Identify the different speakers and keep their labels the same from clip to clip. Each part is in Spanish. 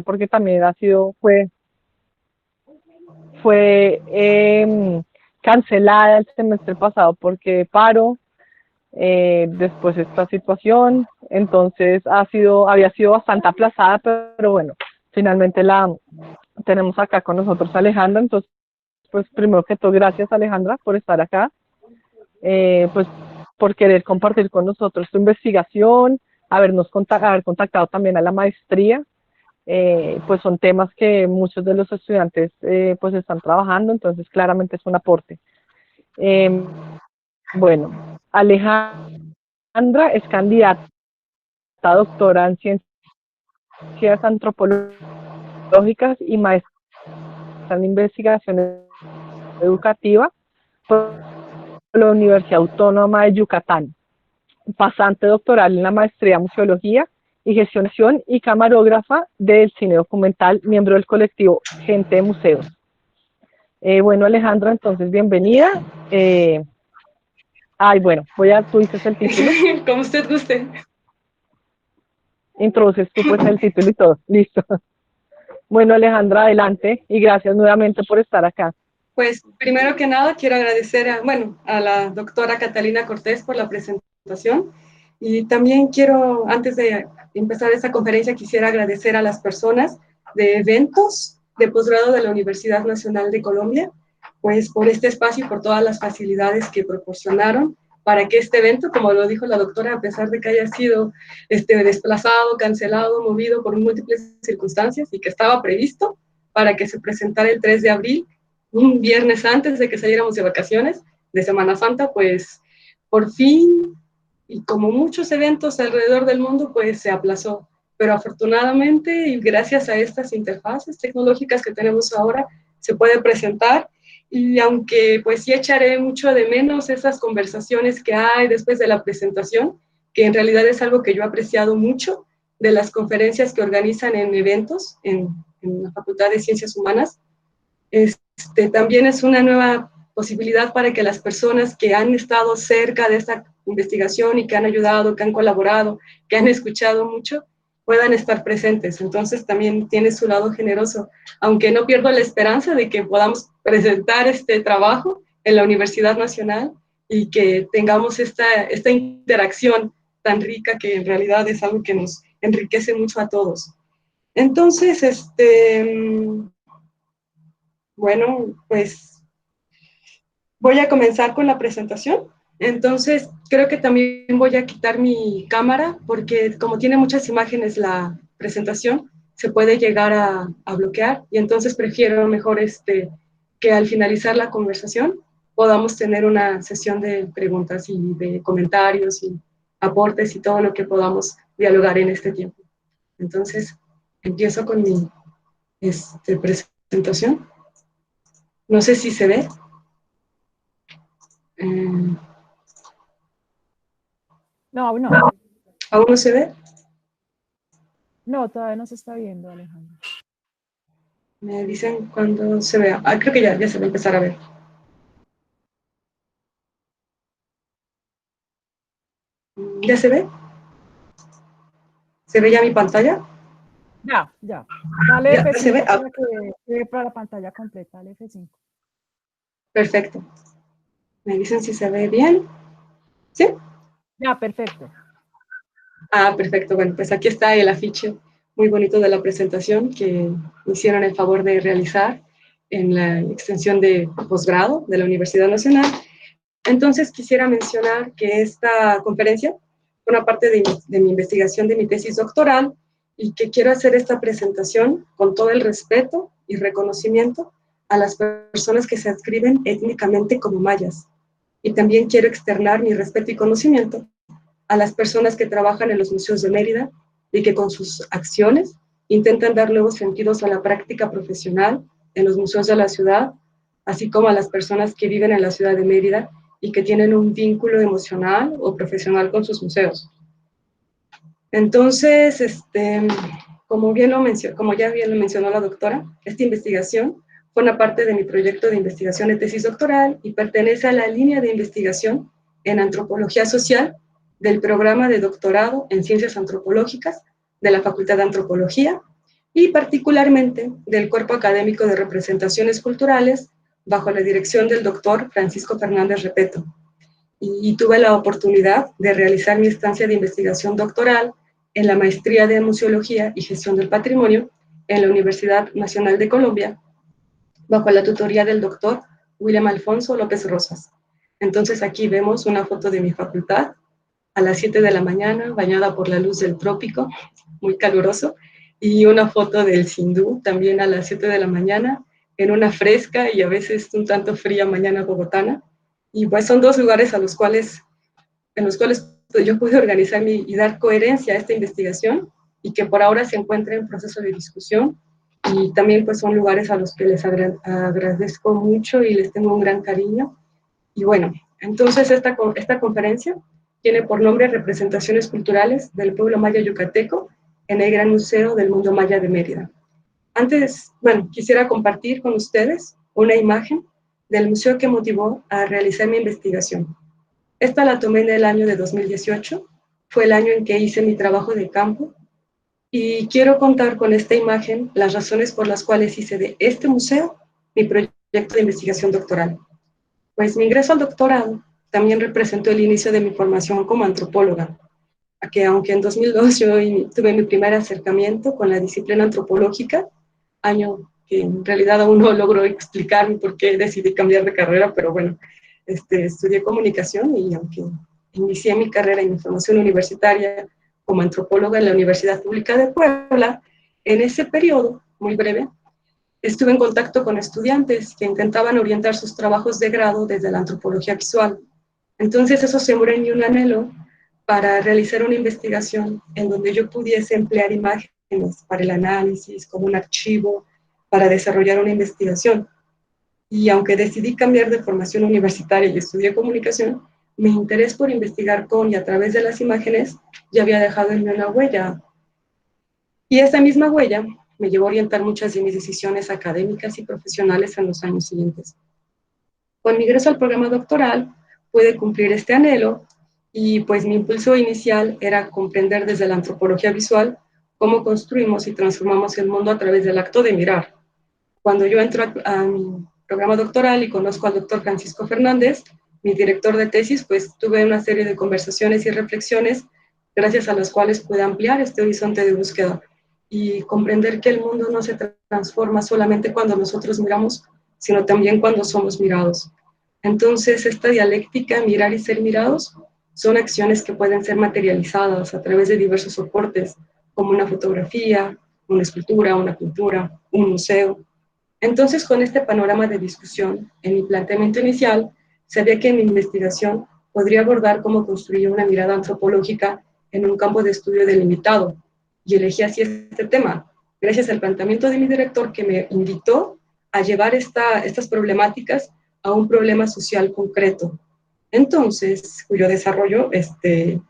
Speaker 1: porque también fue cancelada el semestre pasado porque paro, después esta situación, entonces había sido bastante aplazada, pero bueno, finalmente la tenemos acá con nosotros Alejandra. Entonces pues primero que todo, gracias Alejandra por estar acá, pues por querer compartir con nosotros tu investigación, haber contactado también a la maestría. Pues son temas que muchos de los estudiantes pues están trabajando, entonces claramente es un aporte. Bueno, Alejandra es candidata a doctora en ciencias antropológicas y maestra en investigación educativa por la Universidad Autónoma de Yucatán, pasante doctoral en la maestría en museología y gestión y camarógrafa del cine documental, miembro del colectivo Gente de Museos. Bueno, Alejandra, entonces bienvenida. Bueno, tú dices el título.
Speaker 2: Como usted guste.
Speaker 1: Introduces tú pues el título y todo. Listo. Bueno, Alejandra, adelante y gracias nuevamente por estar acá.
Speaker 2: Pues primero que nada quiero agradecer a la doctora Catalina Cortés por la presentación, y también quiero, antes de empezar esta conferencia, quisiera agradecer a las personas de eventos de posgrado de la Universidad Nacional de Colombia, pues por este espacio y por todas las facilidades que proporcionaron para que este evento, como lo dijo la doctora, a pesar de que haya sido desplazado, cancelado, movido por múltiples circunstancias y que estaba previsto para que se presentara el 3 de abril, un viernes antes de que saliéramos de vacaciones, de Semana Santa, pues por fin, y como muchos eventos alrededor del mundo, pues se aplazó. Pero afortunadamente, y gracias a estas interfaces tecnológicas que tenemos ahora, se puede presentar. Y aunque pues sí echaré mucho de menos esas conversaciones que hay después de la presentación, que en realidad es algo que yo he apreciado mucho de las conferencias que organizan en eventos en la Facultad de Ciencias Humanas, también es una nueva posibilidad para que las personas que han estado cerca de esta investigación y que han ayudado, que han colaborado, que han escuchado mucho, puedan estar presentes. Entonces también tiene su lado generoso, aunque no pierdo la esperanza de que podamos presentar este trabajo en la Universidad Nacional y que tengamos esta interacción tan rica, que en realidad es algo que nos enriquece mucho a todos. Entonces, bueno, pues voy a comenzar con la presentación. Entonces, creo que también voy a quitar mi cámara porque como tiene muchas imágenes la presentación, se puede llegar a bloquear, y entonces prefiero mejor que al finalizar la conversación podamos tener una sesión de preguntas y de comentarios y aportes y todo lo que podamos dialogar en este tiempo. Entonces, empiezo con mi presentación. No sé si se ve.
Speaker 3: No, aún no.
Speaker 2: ¿Aún no se ve?
Speaker 3: No, todavía no se está viendo, Alejandro.
Speaker 2: Me dicen cuando se vea. Creo que ya se va a empezar a ver. ¿Ya se ve? ¿Se ve ya mi pantalla?
Speaker 3: Ya. Dale
Speaker 2: ¿Ya se ve?
Speaker 3: F5 para que quede para la pantalla completa. Dale F5.
Speaker 2: Perfecto. Me dicen si se ve bien. ¿Sí?
Speaker 3: Ya, perfecto.
Speaker 2: Perfecto. Bueno, pues aquí está el afiche muy bonito de la presentación que hicieron el favor de realizar en la extensión de posgrado de la Universidad Nacional. Entonces quisiera mencionar que esta conferencia fue una parte de mi investigación de mi tesis doctoral, y que quiero hacer esta presentación con todo el respeto y reconocimiento a las personas que se adscriben étnicamente como mayas. Y también quiero externar mi respeto y conocimiento a las personas que trabajan en los museos de Mérida y que con sus acciones intentan dar nuevos sentidos a la práctica profesional en los museos de la ciudad, así como a las personas que viven en la ciudad de Mérida y que tienen un vínculo emocional o profesional con sus museos. Entonces, como ya bien lo mencionó la doctora, esta investigación fue una parte de mi proyecto de investigación de tesis doctoral y pertenece a la línea de investigación en antropología social del programa de doctorado en ciencias antropológicas de la Facultad de Antropología, y particularmente del Cuerpo Académico de Representaciones Culturales, bajo la dirección del doctor Francisco Fernández Repeto. Y tuve la oportunidad de realizar mi estancia de investigación doctoral en la Maestría de Museología y Gestión del Patrimonio en la Universidad Nacional de Colombia, bajo la tutoría del doctor William Alfonso López Rosas. Entonces aquí vemos una foto de mi facultad a las 7 de la mañana, bañada por la luz del trópico, muy caluroso, y una foto del Sindú, también a las 7 de la mañana, en una fresca y a veces un tanto fría mañana bogotana. Y pues son dos lugares en los cuales yo pude organizarme y dar coherencia a esta investigación, y que por ahora se encuentra en proceso de discusión, y también pues son lugares a los que les agradezco mucho y les tengo un gran cariño. Y bueno, entonces esta conferencia tiene por nombre Representaciones Culturales del Pueblo Maya Yucateco en el Gran Museo del Mundo Maya de Mérida. Antes, bueno, quisiera compartir con ustedes una imagen del museo que motivó a realizar mi investigación. Esta la tomé en el año de 2018, fue el año en que hice mi trabajo de campo, y quiero contar con esta imagen las razones por las cuales hice de este museo mi proyecto de investigación doctoral. Pues mi ingreso al doctorado también representó el inicio de mi formación como antropóloga, a que aunque en 2002 yo tuve mi primer acercamiento con la disciplina antropológica, año que en realidad aún no logro explicarme por qué decidí cambiar de carrera, pero bueno, estudié comunicación, y aunque inicié mi carrera en formación universitaria como antropóloga en la Universidad Pública de Puebla, en ese periodo, muy breve, estuve en contacto con estudiantes que intentaban orientar sus trabajos de grado desde la antropología visual. Entonces eso sembró en mí un anhelo para realizar una investigación en donde yo pudiese emplear imágenes para el análisis, como un archivo, para desarrollar una investigación. Y aunque decidí cambiar de formación universitaria y estudié comunicación, mi interés por investigar con y a través de las imágenes ya había dejado en mí una huella. Y esa misma huella me llevó a orientar muchas de mis decisiones académicas y profesionales en los años siguientes. Con mi ingreso al programa doctoral pude cumplir este anhelo, y pues mi impulso inicial era comprender desde la antropología visual cómo construimos y transformamos el mundo a través del acto de mirar. Cuando yo entro a mi programa doctoral y conozco al doctor Francisco Fernández, mi director de tesis, pues tuve una serie de conversaciones y reflexiones gracias a las cuales pude ampliar este horizonte de búsqueda y comprender que el mundo no se transforma solamente cuando nosotros miramos, sino también cuando somos mirados. Entonces, esta dialéctica, mirar y ser mirados, son acciones que pueden ser materializadas a través de diversos soportes, como una fotografía, una escultura, una pintura, un museo. Entonces, con este panorama de discusión, en mi planteamiento inicial, sabía que mi investigación podría abordar cómo construir una mirada antropológica en un campo de estudio delimitado, y elegí así este tema, gracias al planteamiento de mi director, que me invitó a llevar estas problemáticas a un problema social concreto. Entonces, cuyo desarrollo se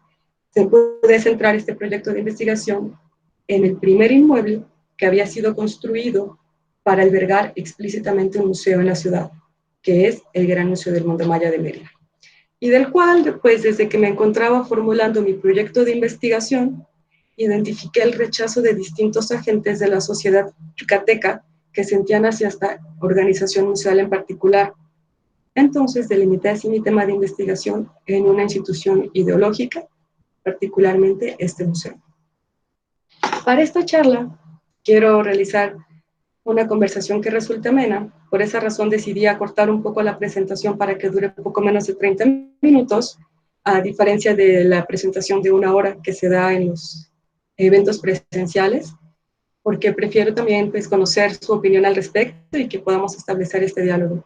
Speaker 2: puede centrar este proyecto de investigación en el primer inmueble que había sido construido para albergar explícitamente un museo en la ciudad, que es el Gran Museo del Mundo Maya de Mérida, y del cual, pues desde que me encontraba formulando mi proyecto de investigación, identifiqué el rechazo de distintos agentes de la sociedad yucateca que sentían hacia esta organización museal en particular. Entonces delimité así mi tema de investigación en una institución ideológica, particularmente este museo. Para esta charla quiero realizar una conversación que resulte amena. Por esa razón decidí acortar un poco la presentación para que dure un poco menos de 30 minutos, a diferencia de la presentación de 1 hora que se da en los eventos presenciales, porque prefiero también pues, conocer su opinión al respecto y que podamos establecer este diálogo.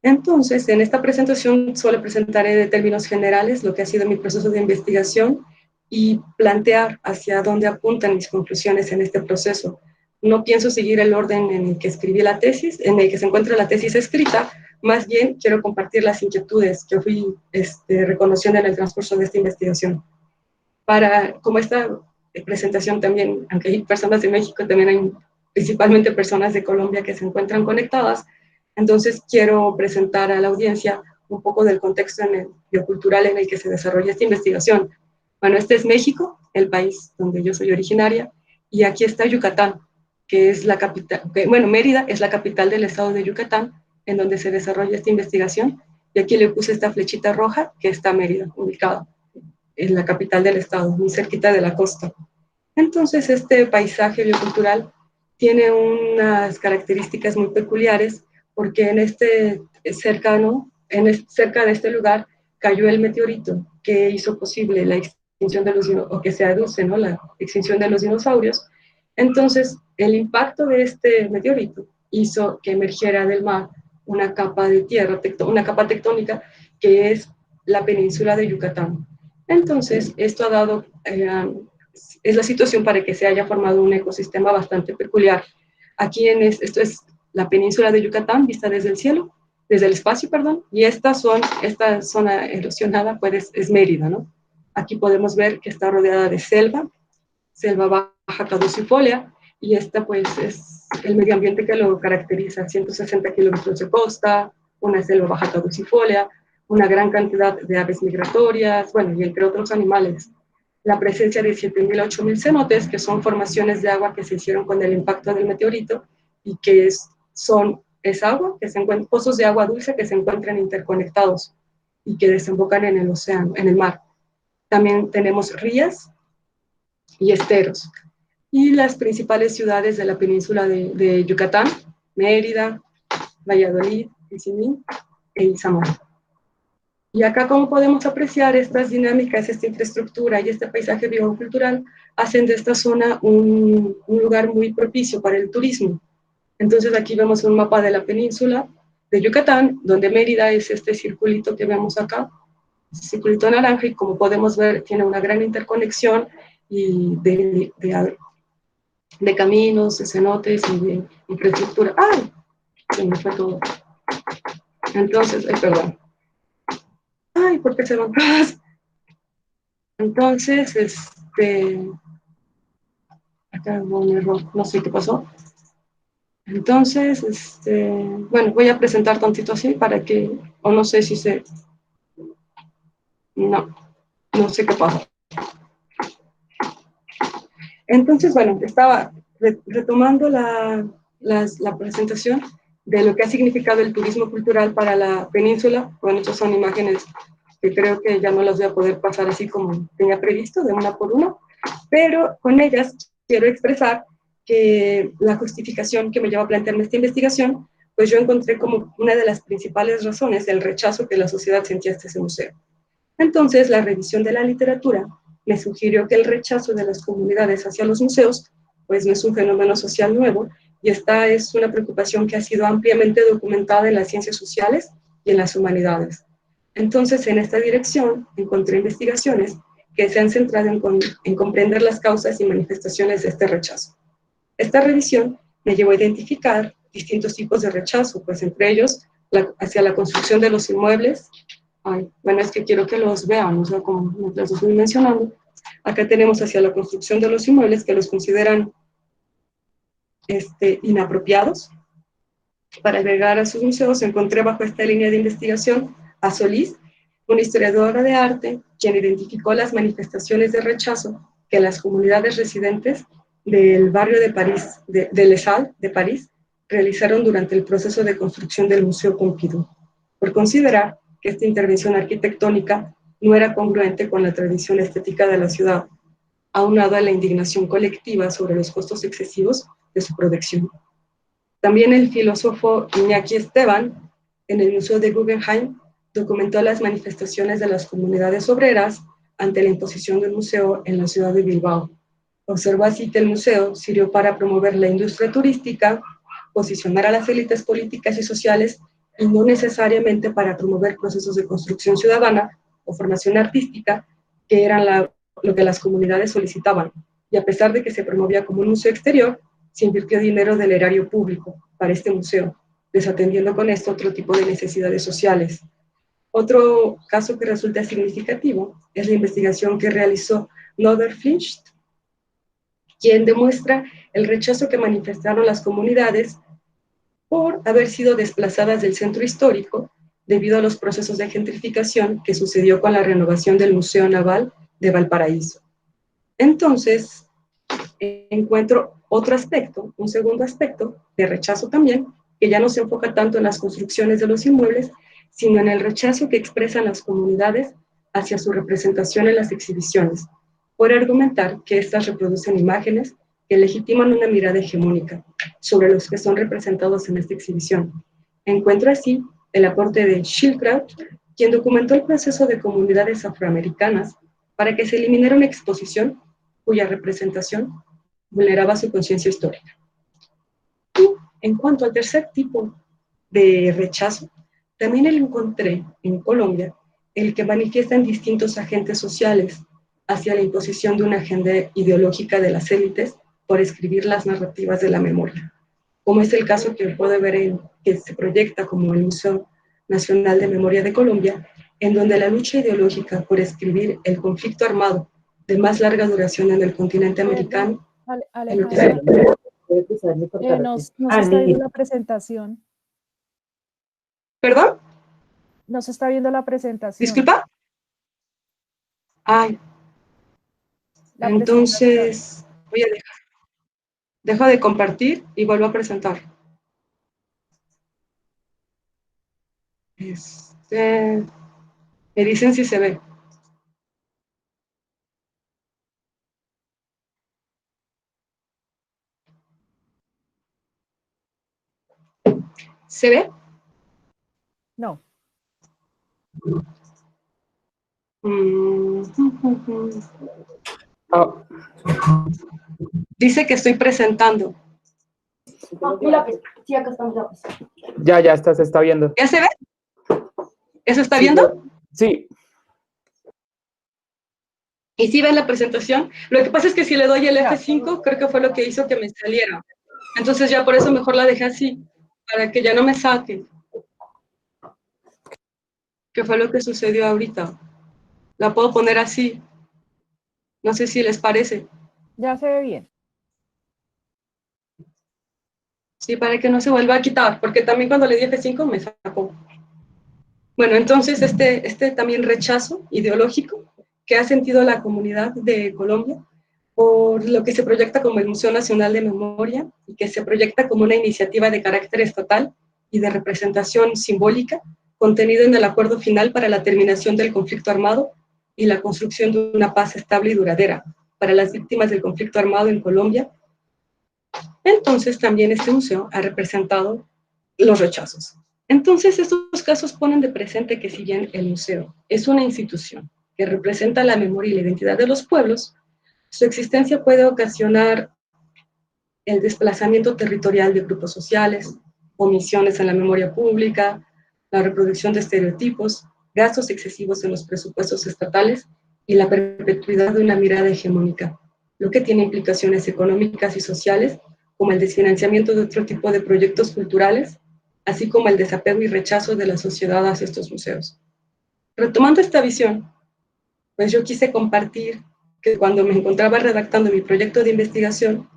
Speaker 2: Entonces, en esta presentación solo presentaré de términos generales lo que ha sido mi proceso de investigación y plantear hacia dónde apuntan mis conclusiones en este proceso. No pienso seguir el orden en el que escribí la tesis, en el que se encuentra la tesis escrita, más bien quiero compartir las inquietudes que fui reconociendo en el transcurso de esta investigación. Como esta presentación también, aunque hay personas de México, también hay principalmente personas de Colombia que se encuentran conectadas, entonces quiero presentar a la audiencia un poco del contexto biocultural en el que se desarrolla esta investigación. Bueno, este es México, el país donde yo soy originaria, Y aquí está Yucatán, que es la capital, bueno, Mérida es la capital del estado de Yucatán, en donde se desarrolla esta investigación. Y aquí le puse esta flechita roja, que está Mérida, ubicada en la capital del estado, muy cerquita de la costa. Entonces, este paisaje biocultural tiene unas características muy peculiares, porque en este cercano, cerca de este lugar, cayó el meteorito que hizo posible la extinción de los o que se aduce, ¿no?, la extinción de los dinosaurios. Entonces, el impacto de este meteorito hizo que emergiera del mar una capa de tierra, una capa tectónica, que es la península de Yucatán. Entonces, esto ha dado, es la situación para que se haya formado un ecosistema bastante peculiar. Aquí esto es la península de Yucatán, vista desde el cielo, desde el espacio, perdón, y esta zona erosionada pues es Mérida, ¿no? Aquí podemos ver que está rodeada de selva baja caducifolia, y esta pues es el medio ambiente que lo caracteriza: 160 kilómetros de costa, una selva baja caducifolia, una gran cantidad de aves migratorias, bueno, y entre otros animales. La presencia de 7.000 a 8.000 cenotes, que son formaciones de agua que se hicieron con el impacto del meteorito, y que es agua, que se encuentran, pozos de agua dulce que se encuentran interconectados y que desembocan en el océano, en el mar. También tenemos rías y esteros. Y las principales ciudades de la península de Yucatán: Mérida, Valladolid, Tizimín e Izamal. Y acá, como podemos apreciar, estas dinámicas, esta infraestructura y este paisaje biocultural hacen de esta zona un lugar muy propicio para el turismo. Entonces aquí vemos un mapa de la península de Yucatán, donde Mérida es este circulito que vemos acá, este circulito naranja, y como podemos ver tiene una gran interconexión y de caminos, de cenotes y de infraestructura. ¡Ay! Se me fue todo. Entonces, perdón. ¡Ay! ¿Por qué se van todas? Entonces, acá hubo un error, no sé qué pasó. Entonces, bueno, voy a presentar tantito así para que, o no sé si no sé qué pasa. Entonces, bueno, estaba retomando la presentación de lo que ha significado el turismo cultural para la península. Bueno, estas son imágenes que creo que ya no las voy a poder pasar así como tenía previsto, de una por una, pero con ellas quiero expresar que la justificación que me lleva a plantearme esta investigación, pues yo encontré como una de las principales razones del rechazo que la sociedad sentía hacia ese museo. Entonces, la revisión de la literatura me sugirió que el rechazo de las comunidades hacia los museos pues no es un fenómeno social nuevo, y esta es una preocupación que ha sido ampliamente documentada en las ciencias sociales y en las humanidades. Entonces, en esta dirección encontré investigaciones que se han centrado en comprender las causas y manifestaciones de este rechazo. Esta revisión me llevó a identificar distintos tipos de rechazo, pues entre ellos hacia la construcción de los inmuebles. Bueno, es que quiero que los vean, o sea, como mientras los estoy mencionando. Acá tenemos hacia la construcción de los inmuebles, que los consideran inapropiados para albergar a sus museos. Encontré bajo esta línea de investigación a Solís, una historiadora de arte, quien identificó las manifestaciones de rechazo que las comunidades residentes del barrio de París, de Les Halles de París, realizaron durante el proceso de construcción del Museo Pompidou, por considerar que esta intervención arquitectónica no era congruente con la tradición estética de la ciudad, aunado a la indignación colectiva sobre los costos excesivos de su protección. También el filósofo Iñaki Esteban, en el Museo de Guggenheim, documentó las manifestaciones de las comunidades obreras ante la imposición del museo en la ciudad de Bilbao. Observó así que el museo sirvió para promover la industria turística, posicionar a las élites políticas y sociales, y no necesariamente para promover procesos de construcción ciudadana o formación artística, que eran lo que las comunidades solicitaban. Y a pesar de que se promovía como un museo exterior, se invirtió dinero del erario público para este museo, desatendiendo con esto otro tipo de necesidades sociales. Otro caso que resulta significativo es la investigación que realizó Noder-Flinch, quien demuestra el rechazo que manifestaron las comunidades por haber sido desplazadas del centro histórico debido a los procesos de gentrificación que sucedió con la renovación del Museo Naval de Valparaíso. Entonces, encuentro otro aspecto, un segundo aspecto de rechazo también, que ya no se enfoca tanto en las construcciones de los inmuebles, sino en el rechazo que expresan las comunidades hacia su representación en las exhibiciones, por argumentar que éstas reproducen imágenes que legitiman una mirada hegemónica sobre los que son representados en esta exhibición. Encuentro así el aporte de Schildkraut, quien documentó el proceso de comunidades afroamericanas para que se eliminara una exposición cuya representación vulneraba su conciencia histórica. Y en cuanto al tercer tipo de rechazo, también lo encontré en Colombia, el que manifiestan distintos agentes sociales hacia la imposición de una agenda ideológica de las élites por escribir las narrativas de la memoria, como es el caso que puede ver que se proyecta como el Museo Nacional de Memoria de Colombia, en donde la lucha ideológica por escribir el conflicto armado de más larga duración en el continente americano.
Speaker 3: Alejandra, nos está viendo la presentación.
Speaker 2: ¿Perdón?
Speaker 3: No se está viendo la presentación.
Speaker 2: ¿Disculpa? Ay. Entonces, voy a dejo de compartir y vuelvo a presentar. Me dicen si se ve. ¿Se ve?
Speaker 3: No.
Speaker 2: Dice que estoy presentando.
Speaker 4: Sí, acá estamos.
Speaker 5: Ya está, se está viendo.
Speaker 2: ¿Ya se ve? ¿Eso está viendo?
Speaker 5: Sí.
Speaker 2: ¿Y si ven la presentación? Lo que pasa es que si le doy el F5, creo que fue lo que hizo que me saliera. Entonces ya por eso mejor la dejé así, para que ya no me saque. ¿Qué fue lo que sucedió ahorita? La puedo poner así. No sé si les parece.
Speaker 3: Ya se ve bien.
Speaker 2: Sí, para que no se vuelva a quitar, porque también cuando le di F5 me sacó. Bueno, entonces este también rechazo ideológico que ha sentido la comunidad de Colombia por lo que se proyecta como el Museo Nacional de Memoria y que se proyecta como una iniciativa de carácter estatal y de representación simbólica contenido en el acuerdo final para la terminación del conflicto armado y la construcción de una paz estable y duradera para las víctimas del conflicto armado en Colombia. Entonces también este museo ha representado los rechazos. Entonces estos casos ponen de presente que si bien el museo es una institución que representa la memoria y la identidad de los pueblos, su existencia puede ocasionar el desplazamiento territorial de grupos sociales, omisiones en la memoria pública, la reproducción de estereotipos, gastos excesivos en los presupuestos estatales y la perpetuidad de una mirada hegemónica, lo que tiene implicaciones económicas y sociales como el desfinanciamiento de otro tipo de proyectos culturales, así como el desapego y rechazo de la sociedad hacia estos museos. Retomando esta visión, pues yo quise compartir que cuando me encontraba redactando mi proyecto de investigación,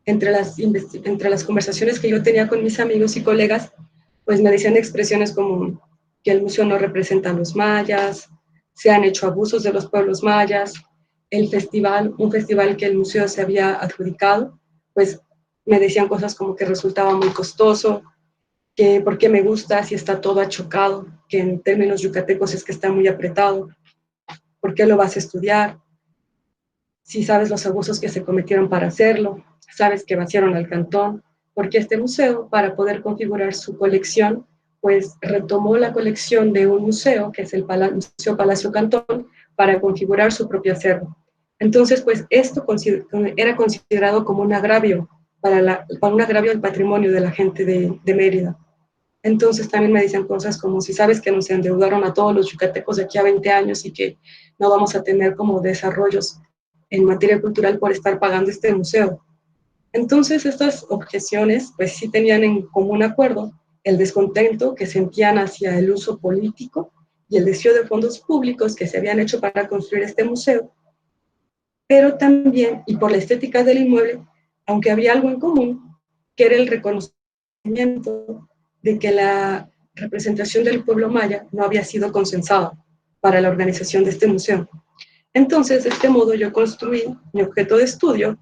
Speaker 2: entre las conversaciones que yo tenía con mis amigos y colegas, pues me decían expresiones como que el museo no representa a los mayas, se han hecho abusos de los pueblos mayas, un festival que el museo se había adjudicado, pues me decían cosas como que resultaba muy costoso, que por qué me gusta si está todo achocado, que en términos yucatecos es que está muy apretado, ¿por qué lo vas a estudiar? Si sabes los abusos que se cometieron para hacerlo, sabes que vaciaron al cantón, porque este museo, para poder configurar su colección, pues retomó la colección de un museo, que es el Museo Palacio Cantón, para configurar su propio acervo. Entonces, pues esto era considerado como un agravio, para un agravio al patrimonio de la gente de Mérida. Entonces también me dicen cosas como si sabes que nos endeudaron a todos los yucatecos de aquí a 20 años y que no vamos a tener como desarrollos en materia cultural por estar pagando este museo. Entonces estas objeciones pues sí tenían en común acuerdo el descontento que sentían hacia el uso político y el desvío de fondos públicos que se habían hecho para construir este museo, pero también, y por la estética del inmueble, aunque había algo en común, que era el reconocimiento de que la representación del pueblo maya no había sido consensada para la organización de este museo. Entonces, de este modo, yo construí mi objeto de estudio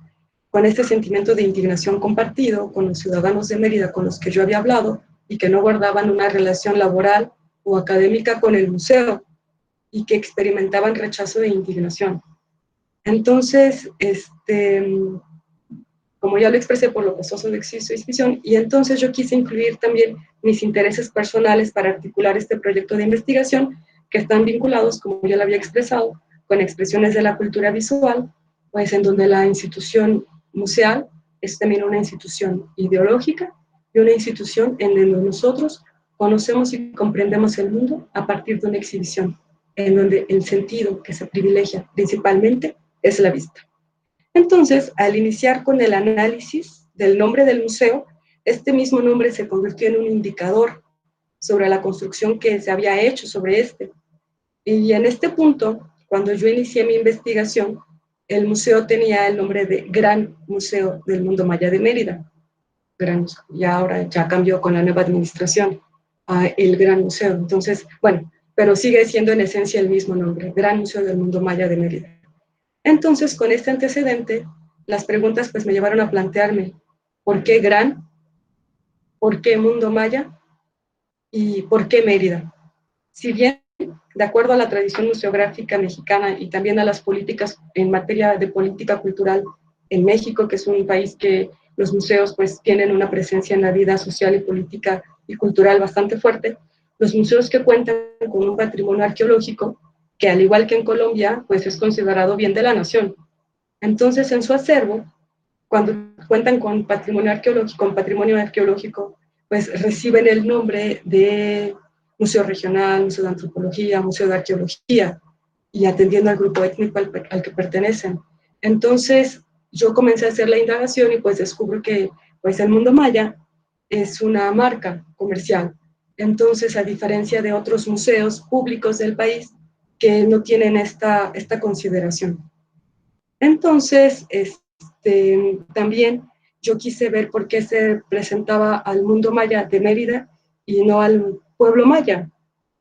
Speaker 2: con este sentimiento de indignación compartido con los ciudadanos de Mérida con los que yo había hablado y que no guardaban una relación laboral o académica con el museo y que experimentaban rechazo e indignación. Entonces, como ya lo expresé por lo costoso de su exhibición, y entonces yo quise incluir también mis intereses personales para articular este proyecto de investigación que están vinculados, como ya lo había expresado, con expresiones de la cultura visual, pues en donde la institución museal es también una institución ideológica y una institución en donde nosotros conocemos y comprendemos el mundo a partir de una exhibición, en donde el sentido que se privilegia principalmente es la vista. Entonces, al iniciar con el análisis del nombre del museo, este mismo nombre se convirtió en un indicador sobre la construcción que se había hecho sobre este. Y en este punto, cuando yo inicié mi investigación, el museo tenía el nombre de Gran Museo del Mundo Maya de Mérida. Y ahora ya cambió con la nueva administración a el Gran Museo. Entonces, bueno, pero sigue siendo en esencia el mismo nombre, Gran Museo del Mundo Maya de Mérida. Entonces, con este antecedente, las preguntas pues me llevaron a plantearme, ¿por qué Gran? ¿Por qué Mundo Maya? ¿Y por qué Mérida? Si bien, de acuerdo a la tradición museográfica mexicana y también a las políticas en materia de política cultural en México, que es un país que los museos pues tienen una presencia en la vida social y política y cultural bastante fuerte, los museos que cuentan con un patrimonio arqueológico, que al igual que en Colombia, pues es considerado bien de la nación. Entonces, en su acervo, cuando cuentan con patrimonio arqueológico, pues reciben el nombre de Museo Regional, Museo de Antropología, Museo de Arqueología, y atendiendo al grupo étnico al que pertenecen. Entonces, yo comencé a hacer la indagación y pues descubro que pues el Mundo Maya es una marca comercial. Entonces, a diferencia de otros museos públicos del país que no tienen esta consideración. Entonces, también yo quise ver por qué se presentaba al Mundo Maya de Mérida y no al pueblo maya,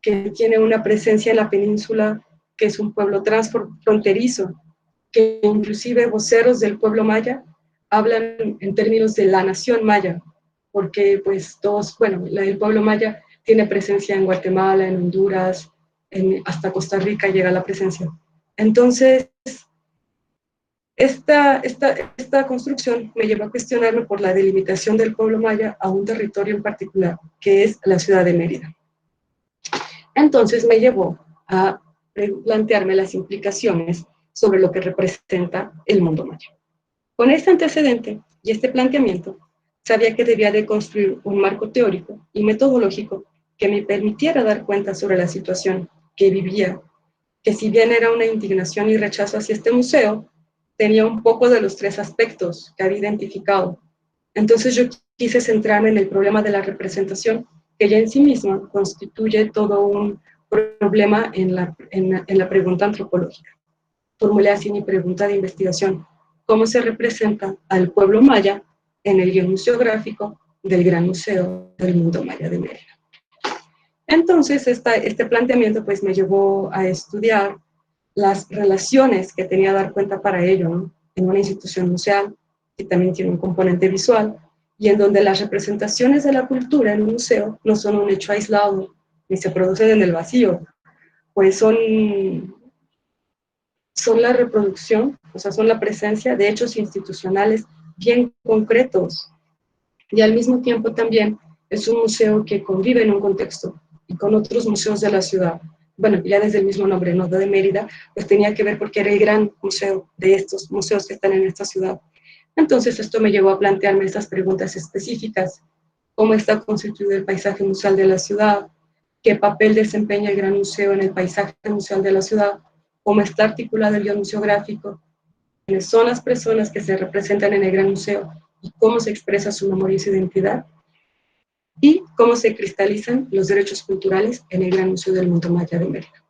Speaker 2: que tiene una presencia en la península, que es un pueblo transfronterizo, que inclusive voceros del pueblo maya hablan en términos de la nación maya, porque pues todos, bueno, el pueblo maya tiene presencia en Guatemala, en Honduras, hasta Costa Rica llega la presencia. Entonces, esta construcción me llevó a cuestionarme por la delimitación del pueblo maya a un territorio en particular, que es la ciudad de Mérida. Entonces me llevó a plantearme las implicaciones sobre lo que representa el mundo maya. Con este antecedente y este planteamiento, sabía que debía de construir un marco teórico y metodológico que me permitiera dar cuenta sobre la situación que vivía, que si bien era una indignación y rechazo hacia este museo, tenía un poco de los tres aspectos que había identificado. Entonces yo quise centrarme en el problema de la representación, que ya en sí misma constituye todo un problema en la pregunta antropológica. Formulé así mi pregunta de investigación: ¿cómo se representa al pueblo maya en el guión museográfico del Gran Museo del Mundo Maya de Mérida? Entonces, este planteamiento pues me llevó a estudiar las relaciones que tenía que dar cuenta para ello, ¿no? En una institución museal, que también tiene un componente visual, y en donde las representaciones de la cultura en un museo no son un hecho aislado, ni se producen en el vacío, pues son la reproducción, o sea, son la presencia de hechos institucionales bien concretos, y al mismo tiempo también es un museo que convive en un contexto y con otros museos de la ciudad. Bueno, ya desde el mismo nombre, ¿no?, de Mérida, pues tenía que ver porque era el gran museo de estos museos que están en esta ciudad. Entonces esto me llevó a plantearme estas preguntas específicas: ¿cómo está constituido el paisaje museal de la ciudad? ¿Qué papel desempeña el gran museo en el paisaje museal de la ciudad? ¿Cómo está articulado el guión museográfico? ¿Quiénes son las personas que se representan en el gran museo y cómo se expresa su memoria y su identidad? Y cómo se cristalizan los derechos culturales en el Gran Museo del Mundo Maya de Mérida.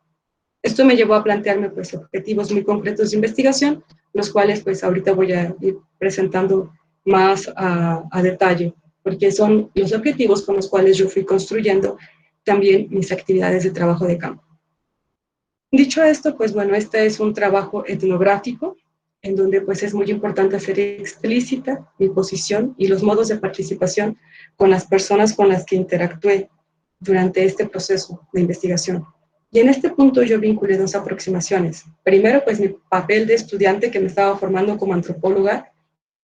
Speaker 2: Esto me llevó a plantearme pues objetivos muy concretos de investigación, los cuales pues ahorita voy a ir presentando más a detalle, porque son los objetivos con los cuales yo fui construyendo también mis actividades de trabajo de campo. Dicho esto, pues bueno, este es un trabajo etnográfico en donde pues es muy importante hacer explícita mi posición y los modos de participación con las personas con las que interactué durante este proceso de investigación. Y en este punto yo vinculé dos aproximaciones. Primero, pues mi papel de estudiante que me estaba formando como antropóloga,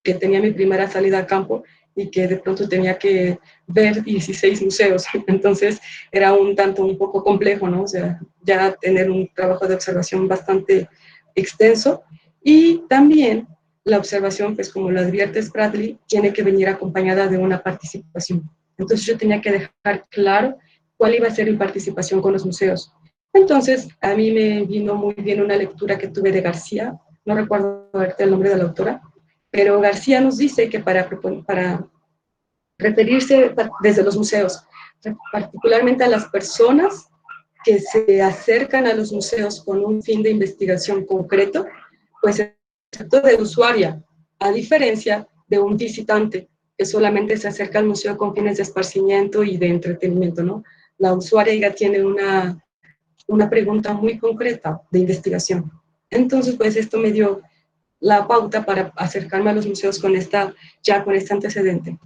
Speaker 2: que tenía mi primera salida a campo y que de pronto tenía que ver 16 museos. Entonces era un poco complejo, ¿no? O sea, ya tener un trabajo de observación bastante extenso. Y también la observación, pues como lo advierte Spradley, tiene que venir acompañada de una participación. Entonces yo tenía que dejar claro cuál iba a ser mi participación con los museos. Entonces a mí me vino muy bien una lectura que tuve de García, no recuerdo el nombre de la autora, pero García nos dice que para referirse desde los museos, particularmente a las personas que se acercan a los museos con un fin de investigación concreto, pues el concepto de usuaria, a diferencia de un visitante que solamente se acerca al museo con fines de esparcimiento y de entretenimiento, ¿no? La usuaria ya tiene una pregunta muy concreta de investigación. Entonces, pues esto me dio la pauta para acercarme a los museos con este antecedente.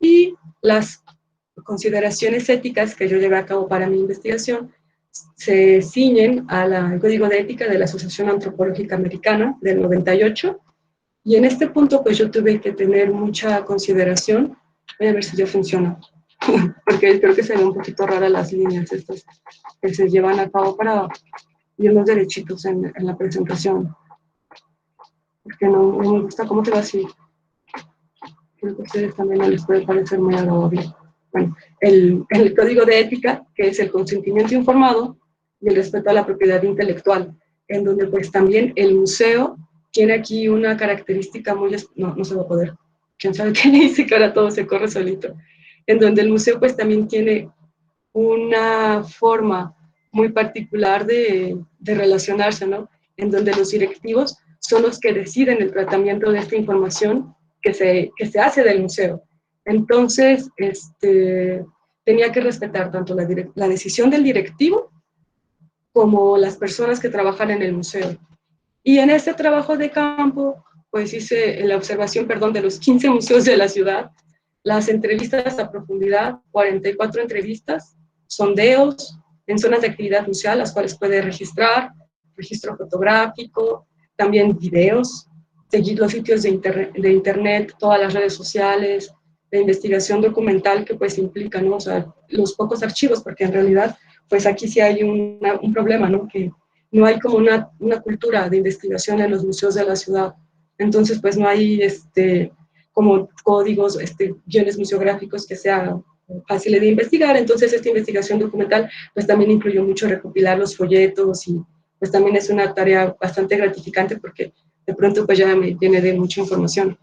Speaker 2: Y las consideraciones éticas que yo llevé a cabo para mi investigación se ciñen al Código de Ética de la Asociación Antropológica Americana del 98, y en este punto pues yo tuve que tener mucha consideración. Voy a ver si ya funciona, porque creo que se ven un poquito raras las líneas estas que se llevan a cabo para irnos derechitos en la presentación, porque no me gusta cómo te va así. Creo que a ustedes también no les puede parecer muy agradable. Bueno, el Código de Ética, que es el consentimiento informado y el respeto a la propiedad intelectual, en donde pues también el museo tiene aquí una característica muy... No se va a poder. ¿Quién sabe qué le dice que ahora todo se corre solito? En donde el museo pues también tiene una forma muy particular de relacionarse, ¿no? En donde los directivos son los que deciden el tratamiento de esta información que se hace del museo. Entonces, tenía que respetar tanto la decisión del directivo como las personas que trabajan en el museo. Y en este trabajo de campo, pues hice la observación, de los 15 museos de la ciudad, las entrevistas a profundidad, 44 entrevistas, sondeos en zonas de actividad museal, las cuales puede registrar, registro fotográfico, también videos, seguir los sitios de internet, todas las redes sociales, la investigación documental que pues implica, ¿no? O sea, los pocos archivos, porque en realidad pues aquí sí hay un problema, ¿no? Que no hay como una cultura de investigación en los museos de la ciudad. Entonces pues no hay como códigos, guiones museográficos que sean fáciles de investigar. Entonces esta investigación documental pues también incluyó mucho recopilar los folletos, y pues también es una tarea bastante gratificante porque de pronto pues ya me llené de mucha información.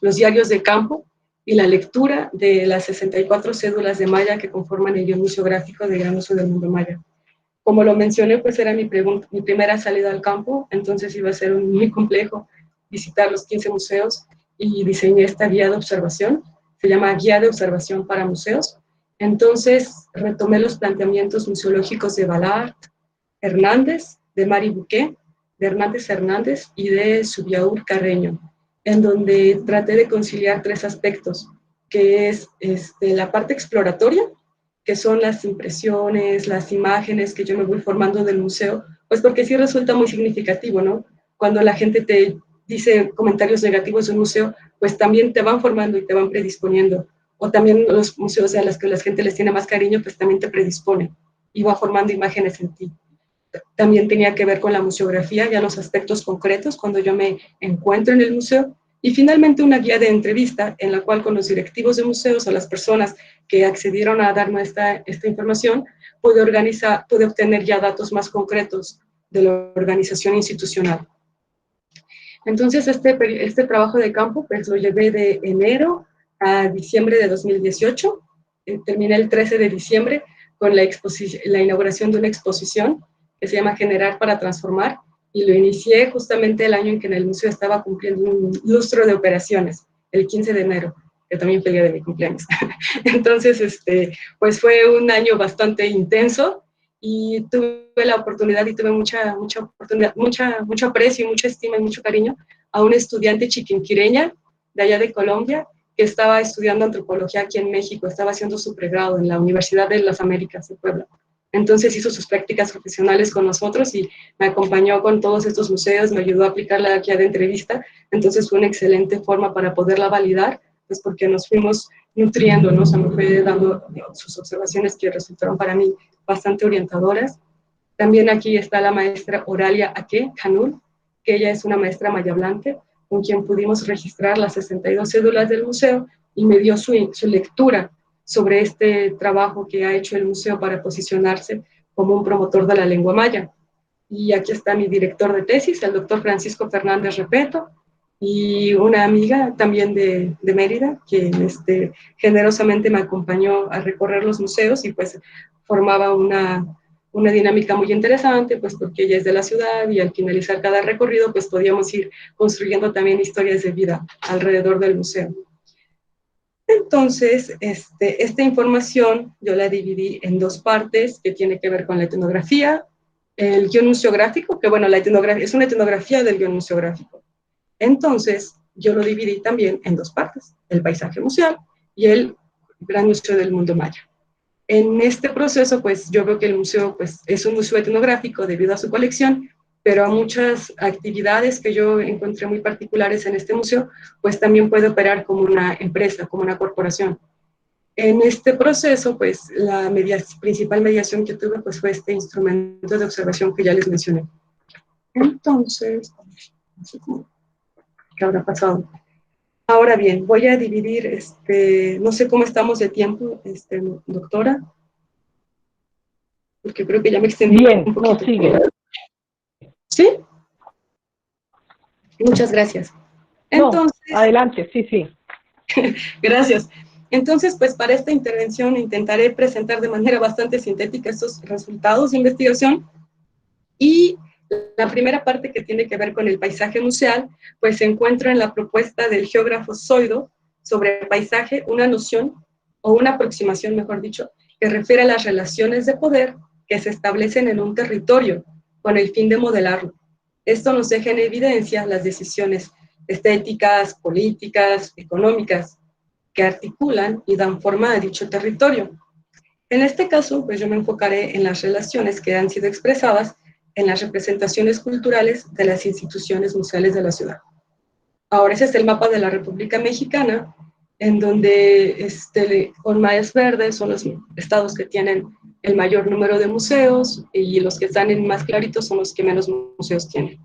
Speaker 2: Los diarios de campo y la lectura de las 64 cédulas de maya que conforman el guión museográfico de Gran Uso del Mundo Maya. Como lo mencioné, pues era mi primera salida al campo, entonces iba a ser muy complejo visitar los 15 museos, y diseñé esta guía de observación, se llama Guía de Observación para Museos. Entonces retomé los planteamientos museológicos de Ballard, Hernández, de Mari Bouquet, de Hernández y de Subiaur Carreño, en donde traté de conciliar tres aspectos, que es la parte exploratoria, que son las impresiones, las imágenes que yo me voy formando del museo, pues porque sí resulta muy significativo, ¿no? Cuando la gente te dice comentarios negativos de un museo, pues también te van formando y te van predisponiendo. O también los museos a los que la gente les tiene más cariño, pues también te predispone y va formando imágenes en ti. También tenía que ver con la museografía, ya los aspectos concretos, cuando yo me encuentro en el museo. Y finalmente una guía de entrevista en la cual con los directivos de museos o las personas que accedieron a darme esta información, pude obtener ya datos más concretos de la organización institucional. Entonces este trabajo de campo pues lo llevé de enero a diciembre de 2018, terminé el 13 de diciembre con la inauguración de una exposición que se llama Generar para Transformar, y lo inicié justamente el año en que en el museo estaba cumpliendo un lustro de operaciones, el 15 de enero, que también fue el día de mi cumpleaños. Entonces, pues fue un año bastante intenso, y tuve la oportunidad y tuve mucha oportunidad, mucho aprecio, mucha estima y mucho cariño a una estudiante chiquinquireña de allá de Colombia que estaba estudiando antropología aquí en México, estaba haciendo su pregrado en la Universidad de las Américas de Puebla. Entonces hizo sus prácticas profesionales con nosotros y me acompañó con todos estos museos, me ayudó a aplicar la guía de entrevista, entonces fue una excelente forma para poderla validar, pues porque nos fuimos nutriendo, ¿no? O sea, me fue dando sus observaciones que resultaron para mí bastante orientadoras. También aquí está la maestra Oralia Aque Canul, que ella es una maestra mayablante, con quien pudimos registrar las 62 cédulas del museo y me dio su lectura sobre este trabajo que ha hecho el museo para posicionarse como un promotor de la lengua maya. Y aquí está mi director de tesis, el doctor Francisco Fernández Repeto, y una amiga también de Mérida, que generosamente me acompañó a recorrer los museos y pues formaba una dinámica muy interesante, pues porque ella es de la ciudad y al finalizar cada recorrido, pues podíamos ir construyendo también historias de vida alrededor del museo. Entonces, esta información yo la dividí en dos partes que tiene que ver con la etnografía, el guión museográfico, que bueno, la etnografía es una etnografía del guión museográfico. Entonces, yo lo dividí también en dos partes, el paisaje museal y el Gran Museo del Mundo Maya. En este proceso, pues yo veo que el museo pues, es un museo etnográfico debido a su colección, pero a muchas actividades que yo encontré muy particulares en este museo, pues también puede operar como una empresa, como una corporación. En este proceso, pues la principal mediación que tuve pues, fue este instrumento de observación que ya les mencioné. Entonces, no sé qué habrá pasado. Ahora bien, voy a dividir, no sé cómo estamos de tiempo, doctora, porque creo que ya me extendí
Speaker 1: Bien,
Speaker 2: un poquito.
Speaker 1: no, sigue.
Speaker 2: ¿Sí? Muchas gracias. Entonces,
Speaker 1: No, adelante, sí, sí.
Speaker 2: gracias. Entonces, pues para esta intervención intentaré presentar de manera bastante sintética estos resultados de investigación y la primera parte que tiene que ver con el paisaje museal, pues se encuentra en la propuesta del geógrafo Zoido sobre paisaje, una noción o una aproximación, mejor dicho, que refiere a las relaciones de poder que se establecen en un territorio con el fin de modelarlo. Esto nos deja en evidencia las decisiones estéticas, políticas, económicas, que articulan y dan forma a dicho territorio. En este caso, pues yo me enfocaré en las relaciones que han sido expresadas en las representaciones culturales de las instituciones museales de la ciudad. Ahora ese es el mapa de la República Mexicana, en donde con mayas verdes son los estados que tienen el mayor número de museos y los que están en más claritos son los que menos museos tienen.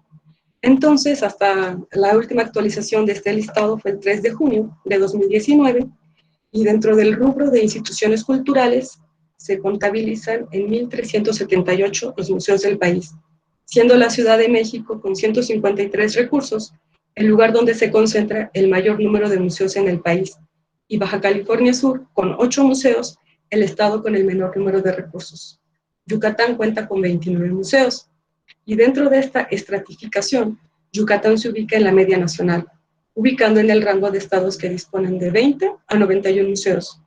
Speaker 2: Entonces, hasta la última actualización de este listado fue el 3 de junio de 2019 y dentro del rubro de instituciones culturales se contabilizan en 1.378 los museos del país, siendo la Ciudad de México con 153 recursos el lugar donde se concentra el mayor número de museos en el país, y Baja California Sur con 8 museos, el estado con el menor número de recursos. Yucatán cuenta con 29 museos, y dentro de esta estratificación, Yucatán se ubica en la media nacional, ubicando en el rango de estados que disponen de 20 a 91 museos.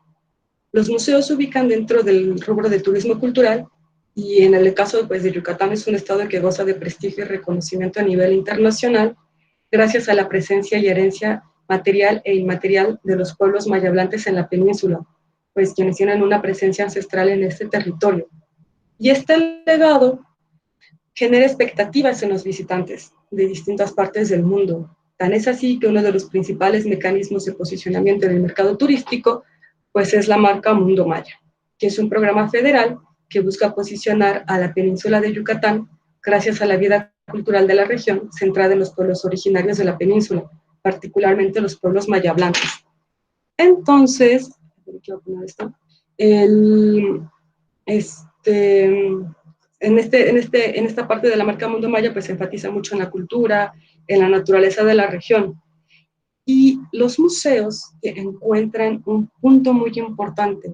Speaker 2: Los museos se ubican dentro del rubro de turismo cultural y en el caso pues, de Yucatán es un estado que goza de prestigio y reconocimiento a nivel internacional gracias a la presencia y herencia material e inmaterial de los pueblos mayablantes en la península, pues quienes tienen una presencia ancestral en este territorio. Y este legado genera expectativas en los visitantes de distintas partes del mundo. Tan es así que uno de los principales mecanismos de posicionamiento en el mercado turístico pues es la marca Mundo Maya, que es un programa federal que busca posicionar a la península de Yucatán gracias a la vida cultural de la región centrada en los pueblos originarios de la península, particularmente los pueblos mayablantes. Entonces, quiero poner esto, en esta parte de la marca Mundo Maya pues se enfatiza mucho en la cultura, en la naturaleza de la región. Y los museos encuentran un punto muy importante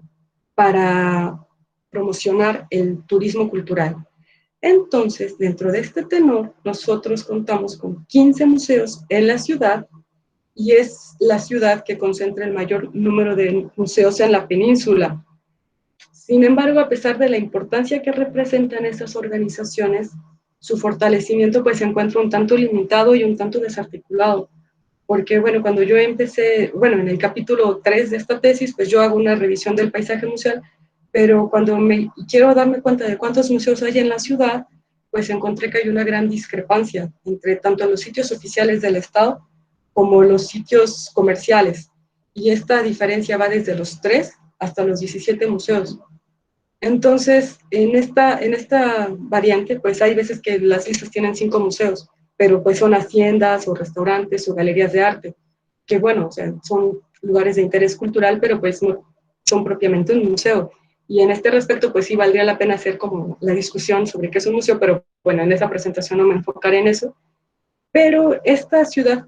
Speaker 2: para promocionar el turismo cultural. Entonces, dentro de este tenor, nosotros contamos con 15 museos en la ciudad y es la ciudad que concentra el mayor número de museos en la península. Sin embargo, a pesar de la importancia que representan esas organizaciones, su fortalecimiento pues se encuentra un tanto limitado y un tanto desarticulado, porque bueno, cuando yo empecé, bueno, en el capítulo 3 de esta tesis, pues yo hago una revisión del paisaje museal, pero cuando quiero darme cuenta de cuántos museos hay en la ciudad, pues encontré que hay una gran discrepancia entre tanto los sitios oficiales del Estado como los sitios comerciales, y esta diferencia va desde los 3 hasta los 17 museos. Entonces, en esta variante, pues hay veces que las listas tienen 5 museos, pero pues son haciendas o restaurantes o galerías de arte, que bueno, o sea, son lugares de interés cultural, pero pues no son propiamente un museo. Y en este respecto, pues sí valdría la pena hacer como la discusión sobre qué es un museo, pero bueno, en esa presentación no me enfocaré en eso. Pero esta ciudad,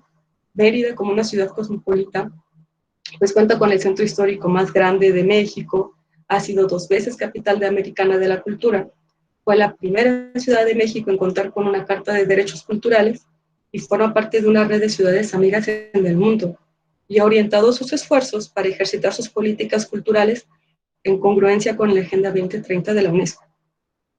Speaker 2: Mérida, como una ciudad cosmopolita, pues cuenta con el centro histórico más grande de México, ha sido 2 veces capital americana de la cultura, fue la primera ciudad de México en contar con una Carta de Derechos Culturales y forma parte de una red de ciudades amigas en el mundo, y ha orientado sus esfuerzos para ejercitar sus políticas culturales en congruencia con la Agenda 2030 de la UNESCO.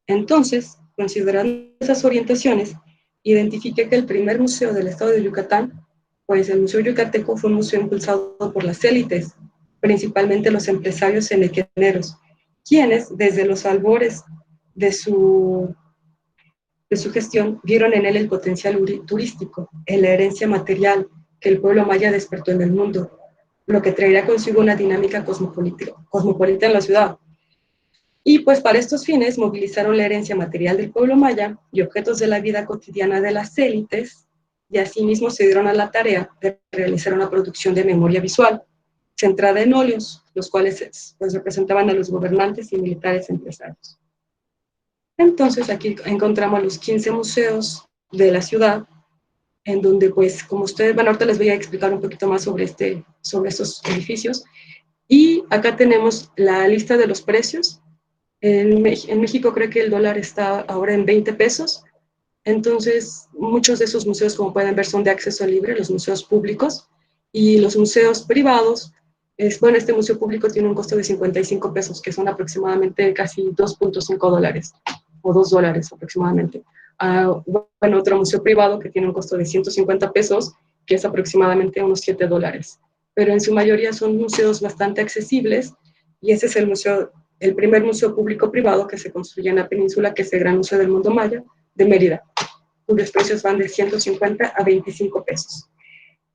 Speaker 2: Entonces, considerando esas orientaciones, identifiqué que el primer museo del estado de Yucatán, pues el Museo Yucateco, fue un museo impulsado por las élites, principalmente los empresarios enequeneros, quienes desde los albores de su gestión vieron en él el potencial turístico, en la herencia material que el pueblo maya despertó en el mundo, lo que traerá consigo una dinámica cosmopolita en la ciudad. Y pues para estos fines movilizaron la herencia material del pueblo maya y objetos de la vida cotidiana de las élites, y asimismo se dieron a la tarea de realizar una producción de memoria visual, centrada en óleos, los cuales pues representaban a los gobernantes y militares empresarios. Entonces aquí encontramos los 15 museos de la ciudad, en donde pues como ustedes, bueno, ahorita les voy a explicar un poquito más sobre estos edificios, y acá tenemos la lista de los precios. En México creo que el dólar está ahora en 20 pesos, entonces muchos de esos museos, como pueden ver, son de acceso libre, los museos públicos, y los museos privados, bueno, este museo público tiene un costo de 55 pesos, que son aproximadamente casi 2.5 dólares, o 2 dólares aproximadamente. Bueno, otro museo privado que tiene un costo de 150 pesos, que es aproximadamente unos 7 dólares. Pero en su mayoría son museos bastante accesibles, y ese es el primer museo público-privado que se construye en la península, que es el Gran Museo del Mundo Maya de Mérida, cuyos precios van de 150 a 25 pesos.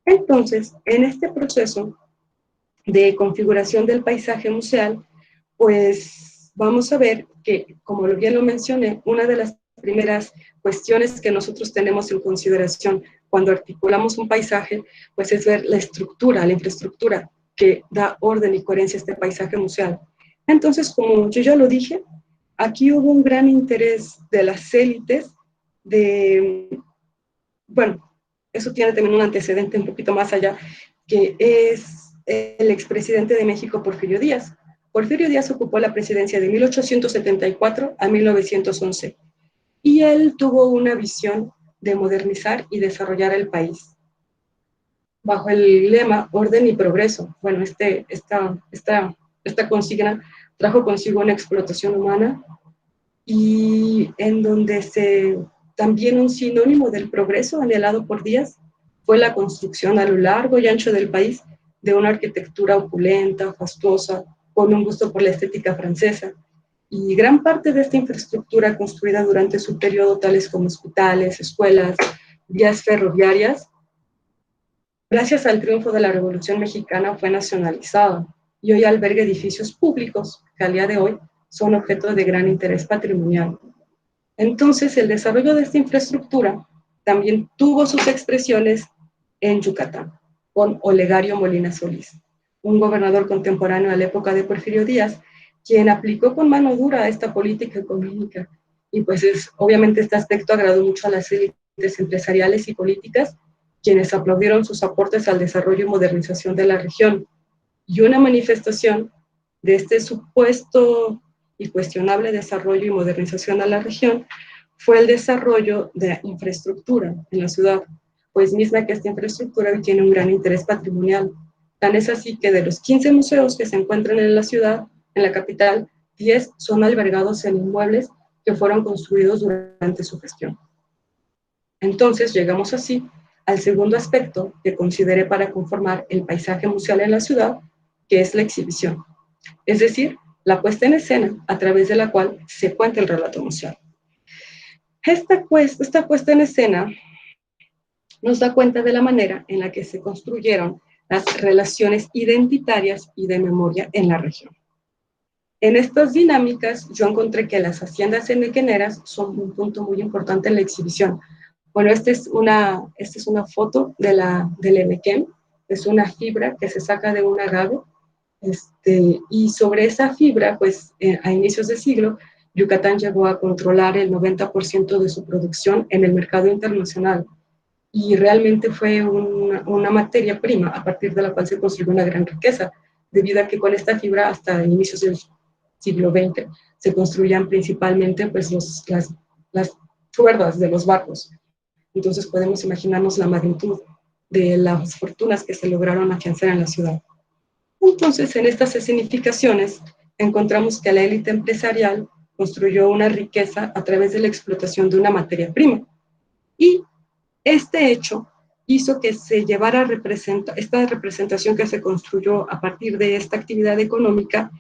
Speaker 2: Entonces, en este proceso de configuración del paisaje museal, pues vamos a ver que, como bien lo mencioné, una de las primeras cuestiones que nosotros tenemos en consideración cuando articulamos un paisaje, pues es ver la estructura, la infraestructura que da orden y coherencia a este paisaje museal. Entonces, como yo ya lo dije, aquí hubo un gran interés de las élites bueno, eso tiene también un antecedente un poquito más allá, que es el expresidente de México, Porfirio Díaz. Porfirio Díaz ocupó la presidencia de 1874 a 1911, y él tuvo una visión de modernizar y desarrollar el país bajo el lema orden y progreso. Bueno, esta consigna trajo consigo una explotación humana, y en donde también un sinónimo del progreso anhelado por Díaz fue la construcción a lo largo y ancho del país de una arquitectura opulenta, fastuosa, con un gusto por la estética francesa. Y gran parte de esta infraestructura construida durante su periodo, tales como hospitales, escuelas, vías ferroviarias, gracias al triunfo de la Revolución Mexicana fue nacionalizada, y hoy alberga edificios públicos que al día de hoy son objeto de gran interés patrimonial. Entonces, el desarrollo de esta infraestructura también tuvo sus expresiones en Yucatán, con Olegario Molina Solís, un gobernador contemporáneo a la época de Porfirio Díaz, quien aplicó con mano dura esta política económica. Y pues obviamente este aspecto agradó mucho a las élites empresariales y políticas, quienes aplaudieron sus aportes al desarrollo y modernización de la región. Y una manifestación de este supuesto y cuestionable desarrollo y modernización a la región fue el desarrollo de infraestructura en la ciudad, pues misma que esta infraestructura tiene un gran interés patrimonial. Tan es así que de los 15 museos que se encuentran en la ciudad, en la capital, 10 son albergados en inmuebles que fueron construidos durante su gestión. Entonces, llegamos así al segundo aspecto que consideré para conformar el paisaje museal en la ciudad, que es la exhibición, es decir, la puesta en escena a través de la cual se cuenta el relato museal. Esta puesta en escena nos da cuenta de la manera en la que se construyeron las relaciones identitarias y de memoria en la región. En estas dinámicas yo encontré que las haciendas enequeneras son un punto muy importante en la exhibición. Bueno, esta es una foto del enequén, es una fibra que se saca de un agave, y sobre esa fibra, pues a inicios de siglo, Yucatán llegó a controlar el 90% de su producción en el mercado internacional, y realmente fue una materia prima a partir de la cual se construyó una gran riqueza, debido a que con esta fibra hasta inicios del siglo XX se construían principalmente pues, las cuerdas de los barcos. Entonces podemos imaginarnos la magnitud de las fortunas que se lograron afianzar en la ciudad. Entonces, en estas escenificaciones encontramos que la élite empresarial construyó una riqueza a través de la explotación de una materia prima. Y este hecho hizo que se llevara esta representación que se construyó a partir de esta actividad económica,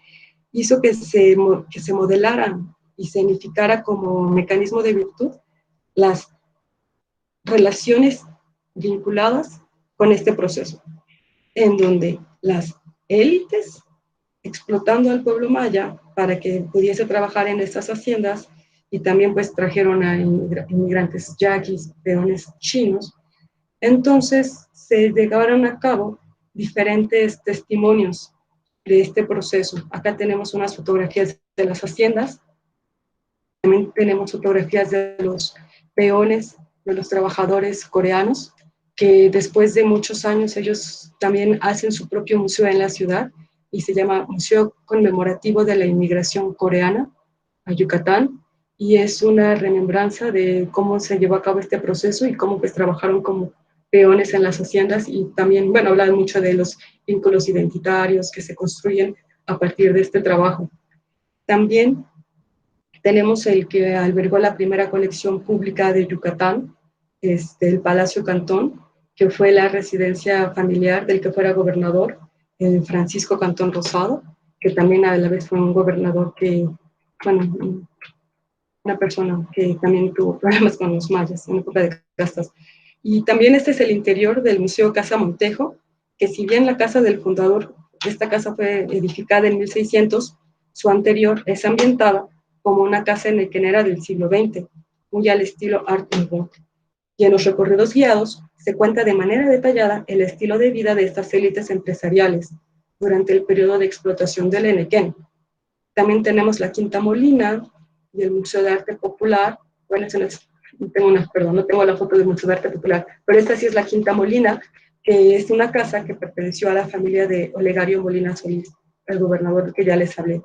Speaker 2: hizo que se modelaran y se significara como mecanismo de virtud las relaciones vinculadas con este proceso, en donde las élites, explotando al pueblo maya para que pudiese trabajar en estas haciendas, y también pues trajeron a inmigrantes yaquis, peones chinos. Entonces se llevaron a cabo diferentes testimonios de este proceso. Acá tenemos unas fotografías de las haciendas, también tenemos fotografías de los peones, de los trabajadores coreanos, que después de muchos años ellos también hacen su propio museo en la ciudad, y se llama Museo Conmemorativo de la Inmigración Coreana a Yucatán, y es una remembranza de cómo se llevó a cabo este proceso y cómo pues trabajaron como peones en las haciendas, y también, bueno, hablan mucho de los vínculos identitarios que se construyen a partir de este trabajo. También tenemos el que albergó la primera colección pública de Yucatán, el Palacio Cantón, que fue la residencia familiar del que fuera gobernador, Francisco Cantón Rosado, que también a la vez fue un gobernador que, bueno, una persona que también tuvo problemas con los mayas en época de castas. Y también este es el interior del Museo Casa Montejo, que si bien la casa del fundador, esta casa fue edificada en 1600, su anterior es ambientada como una casa enequenera del siglo XX, muy al estilo Art Nouveau. Y en los recorridos guiados se cuenta de manera detallada el estilo de vida de estas élites empresariales durante el periodo de explotación del enequén. También tenemos la Quinta Molina y el Museo de Arte Popular. Bueno, no tengo la foto del Museo de Arte Popular, pero esta sí es la Quinta Molina, que es una casa que perteneció a la familia de Olegario Molina Solís, el gobernador que ya les hablé.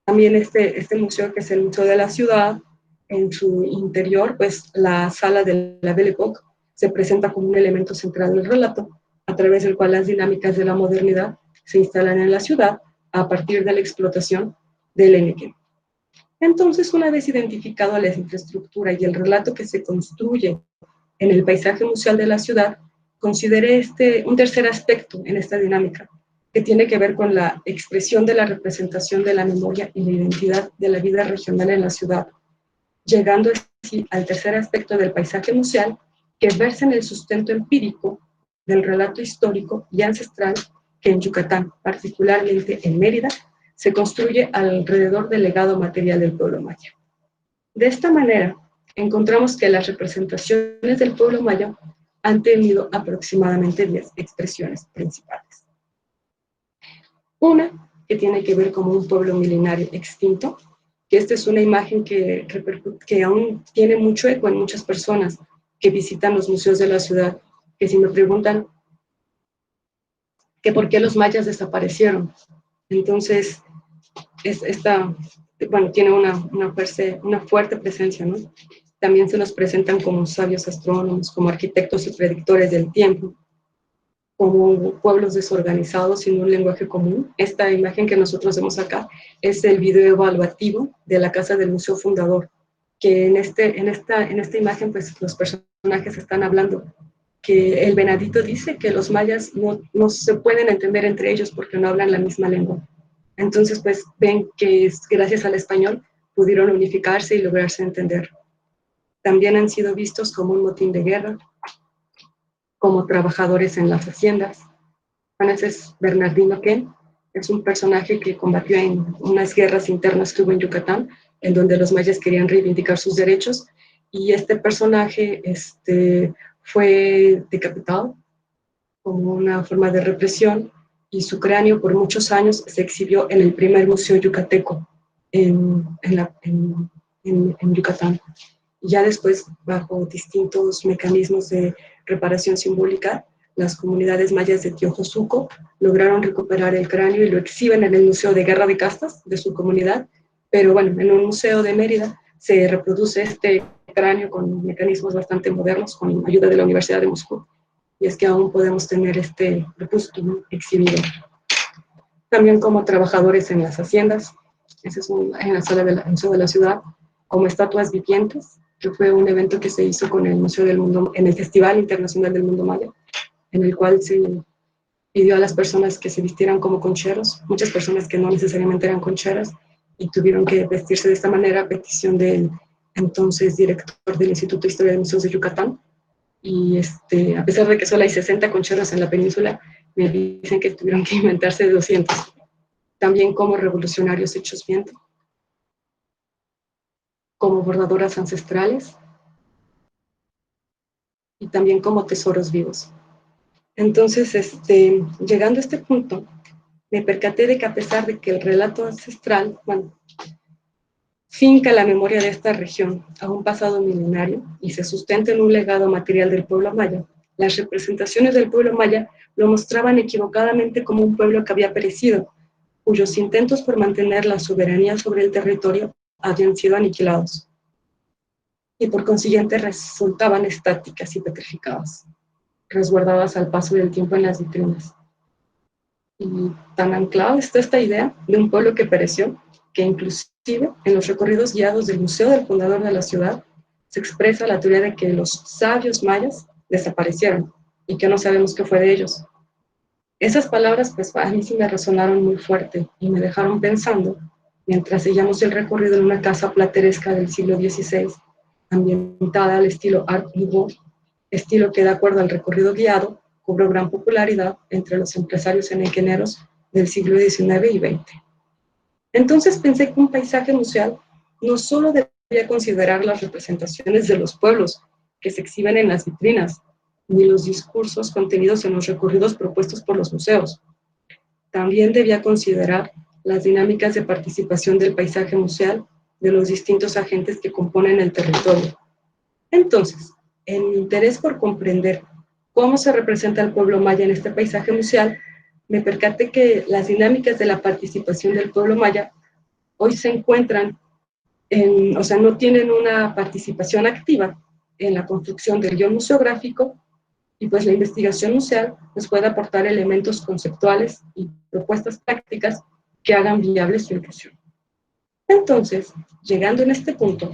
Speaker 2: También este museo, que es el Museo de la Ciudad, en su interior, pues la sala de la Belle Époque se presenta como un elemento central del relato, a través del cual las dinámicas de la modernidad se instalan en la ciudad a partir de la explotación del enequén. Entonces, una vez identificado la infraestructura y el relato que se construye en el paisaje museal de la ciudad, consideré un tercer aspecto en esta dinámica, que tiene que ver con la expresión de la representación de la memoria y la identidad de la vida regional en la ciudad, llegando así al tercer aspecto del paisaje museal, que versa en el sustento empírico del relato histórico y ancestral que en Yucatán, particularmente en Mérida, se construye alrededor del legado material del pueblo maya. De esta manera, encontramos que las representaciones del pueblo maya han tenido aproximadamente 10 expresiones principales. Una, que tiene que ver como un pueblo milenario extinto, que esta es una imagen que aún tiene mucho eco en muchas personas que visitan los museos de la ciudad, que si me preguntan que por qué los mayas desaparecieron, entonces tiene una fuerte presencia, ¿no? También se nos presentan como sabios astrónomos, como arquitectos y predictores del tiempo. como pueblos desorganizados sin un lenguaje común. Esta imagen que nosotros vemos acá es el video evaluativo de la casa del Museo Fundador, que en esta imagen pues los personajes están hablando que el venadito dice que los mayas no se pueden entender entre ellos porque no hablan la misma lengua. Entonces pues ven que gracias al español pudieron unificarse y lograrse entender. También han sido vistos como un motín de guerra, como trabajadores en las haciendas. Bueno, ese es Bernardino Ken, es un personaje que combatió en unas guerras internas que hubo en Yucatán, en donde los mayas querían reivindicar sus derechos, y este personaje fue decapitado como una forma de represión, y su cráneo por muchos años se exhibió en el primer museo yucateco en Yucatán. Ya después, bajo distintos mecanismos de reparación simbólica, las comunidades mayas de Tiojosuco lograron recuperar el cráneo y lo exhiben en el Museo de Guerra de Castas de su comunidad, pero bueno, en un museo de Mérida se reproduce este cráneo con mecanismos bastante modernos, con ayuda de la Universidad de Moscú, y es que aún podemos tener este repústulo exhibido. También como trabajadores en las haciendas, ese es en la sala del Museo de la Ciudad, como estatuas vivientes, que fue un evento que se hizo con el Museo del Mundo, en el Festival Internacional del Mundo Maya, en el cual se pidió a las personas que se vistieran como concheros, muchas personas que no necesariamente eran concheras, y tuvieron que vestirse de esta manera a petición del entonces director del Instituto de Historia de Museos de Yucatán. Y a pesar de que solo hay 60 concheros en la península, me dicen que tuvieron que inventarse de 200. También como revolucionarios hechos viento, como bordadoras ancestrales, y también como tesoros vivos. Entonces, llegando a este punto, me percaté de que a pesar de que el relato ancestral, bueno, finca la memoria de esta región a un pasado milenario y se sustenta en un legado material del pueblo maya, las representaciones del pueblo maya lo mostraban equivocadamente como un pueblo que había perecido, cuyos intentos por mantener la soberanía sobre el territorio habían sido aniquilados, y por consiguiente resultaban estáticas y petrificadas, resguardadas al paso del tiempo en las vitrinas. Y tan anclada está esta idea de un pueblo que pereció, que inclusive en los recorridos guiados del Museo del Fundador de la ciudad se expresa la teoría de que los sabios mayas desaparecieron y que no sabemos qué fue de ellos. Esas palabras pues a mí sí me resonaron muy fuerte y me dejaron pensando, mientras seguíamos el recorrido en una casa plateresca del siglo XVI, ambientada al estilo Art Nouveau, estilo que de acuerdo al recorrido guiado cobró gran popularidad entre los empresarios enequeneros del siglo XIX y XX. Entonces pensé que un paisaje museal no solo debía considerar las representaciones de los pueblos que se exhiben en las vitrinas, ni los discursos contenidos en los recorridos propuestos por los museos. También debía considerar las dinámicas de participación del paisaje museal de los distintos agentes que componen el territorio. Entonces, en mi interés por comprender cómo se representa el pueblo maya en este paisaje museal, me percaté que las dinámicas de la participación del pueblo maya hoy se encuentran no tienen una participación activa en la construcción del guión museográfico, y pues la investigación museal nos puede aportar elementos conceptuales y propuestas prácticas que hagan viable su inclusión. Entonces, llegando en este punto,